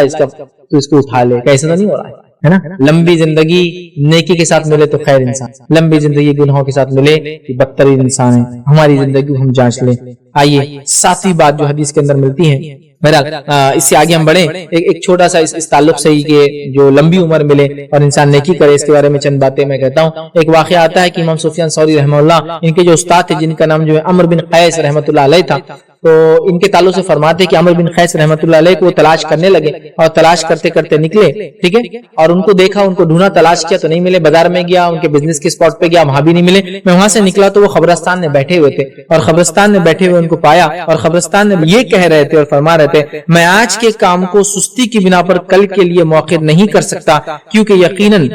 اس کو اٹھا لے. ایسا تو نہیں ہو رہا ہے نا. لمبی زندگی نیکی کے ساتھ ملے تو خیر انسان، لمبی زندگی گناہوں کے ساتھ ملے کہ بدترین انسان ہے. ہماری زندگی ہم جانچ لیں. آئیے 7ویں بات جو حدیث کے اندر ملتی ہے، بہرحال اس سے آگے ہم بڑھیں. ایک چھوٹا سا اس تعلق سے ہی کہ جو لمبی عمر ملے اور انسان نیکی کرے، اس کے بارے میں چند باتیں میں کہتا ہوں. ایک واقعہ آتا ہے کہ امام سفیان ثوری رحمہ اللہ، ان کے جو استاد تھے جن کا نام جو ہے عمرو بن قیس رحمۃ اللہ علیہ تھا، تو ان کے تعلق سے فرماتے کہ عمرو بن قیس رحمۃ اللہ علیہ کو وہ تلاش کرنے لگے اور تلاش کرتے کرتے نکلے، ٹھیک ہے، اور ان کو دیکھا، ان کو ڈھونڈا، تلاش کیا تو نہیں ملے. بازار میں گیا، ان کے بزنس کے اسپاٹ پہ گیا، وہاں بھی نہیں ملے. میں وہاں سے نکلا تو وہ قبرستان میں بیٹھے ہوئے تھے، اور قبرستان میں بیٹھے ہوئے ان کو پایا، اور قبرستان میں یہ کہہ رہے تھے اور فرما رہے تھے میں آج کے کام کو سستی کی بنا پر کل کے لیے مؤخر نہیں کر سکتا، کیونکہ یقیناً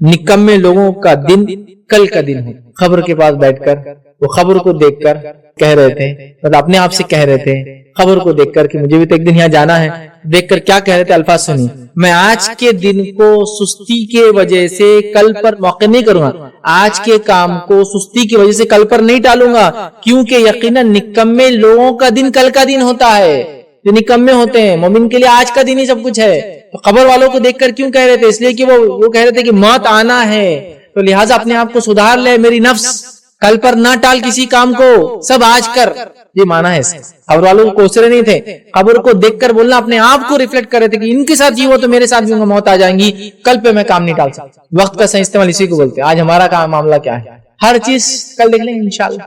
نکمے لوگوں کا دن کل کا دن ہے. قبر کے پاس بیٹھ کر وہ خبر کو دیکھ کر کہہ رہے تھے، اپنے آپ سے کہہ رہے تھے खबर को देखकर कि मुझे भी तो एक दिन यहाँ जाना है, देखकर क्या कह रहे थे, अल्फाज सुनिए, मैं आज के दिन को सुस्ती के वजह से कल पर मौके नहीं करूंगा, आज के काम को सुस्ती की वजह से कल पर नहीं टालूंगा, क्योंकि यकीनन निकम्मे लोगों का दिन कल का दिन होता है, जो निकम्मे होते हैं। मोमिन के लिए आज का दिन ही सब कुछ है। तो खबर वालों को देखकर क्यों कह रहे थे? इसलिए कि वो कह रहे थे कि मौत आना है, तो लिहाजा अपने आप को सुधार ले मेरी नफ्स, कल पर ना टाल किसी काम को, सब आज कर। ये माना है। खबर वालों को कोसरे नहीं थे, खबर को देखकर बोलना, अपने आप को रिफ्लेक्ट कर रहे थे कि इनके साथ जीवो तो मेरे साथ भी मौत आ जाएंगी, कल पे मैं काम नहीं टाल सकता। वक्त का सही इस्तेमाल इसी को बोलते हैं। आज हमारा काम मामला क्या है, हर चीज कल देख लेंगे इंशाल्लाह,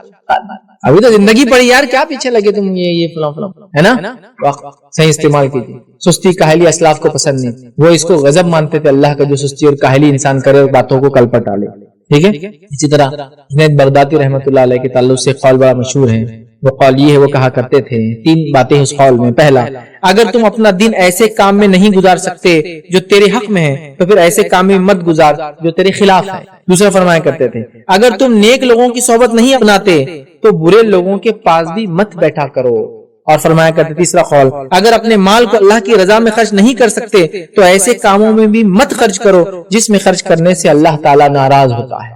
अभी तो जिंदगी पड़ी यार, क्या पीछे लगे तुम, ये फलां है ना। वक्त सही इस्तेमाल कीजिए। सुस्ती काहली असलाफ को पसंद नहीं, वो इसको गजब मानते थे अल्लाह का, जो सुस्ती और काहली इंसान करे और बातों को कल पर टाले। ठीक है। इसी तरह जुनैद बगदादी रहमतुल्लाह अलैह के ताल्लुक से कौल बड़ा मशहूर है। वो कौल ये है, वो कहा करते थे, 3 बातें उस कौल में। पहला, अगर तुम अपना दिन ऐसे काम में नहीं गुजार सकते जो तेरे हक में है, तो फिर ऐसे काम में मत गुजार जो तेरे खिलाफ है। दूसरा फरमाया करते थे, अगर तुम नेक लोगों की सोबत नहीं अपनाते तो बुरे लोगों के पास भी मत बैठा करो। और फरमाया करते तीसरा कौल, अगर अपने माल को अल्लाह की रजा में खर्च नहीं कर सकते तो ऐसे कामों में भी मत खर्च करो जिसमें खर्च करने से अल्लाह ताला नाराज होता है।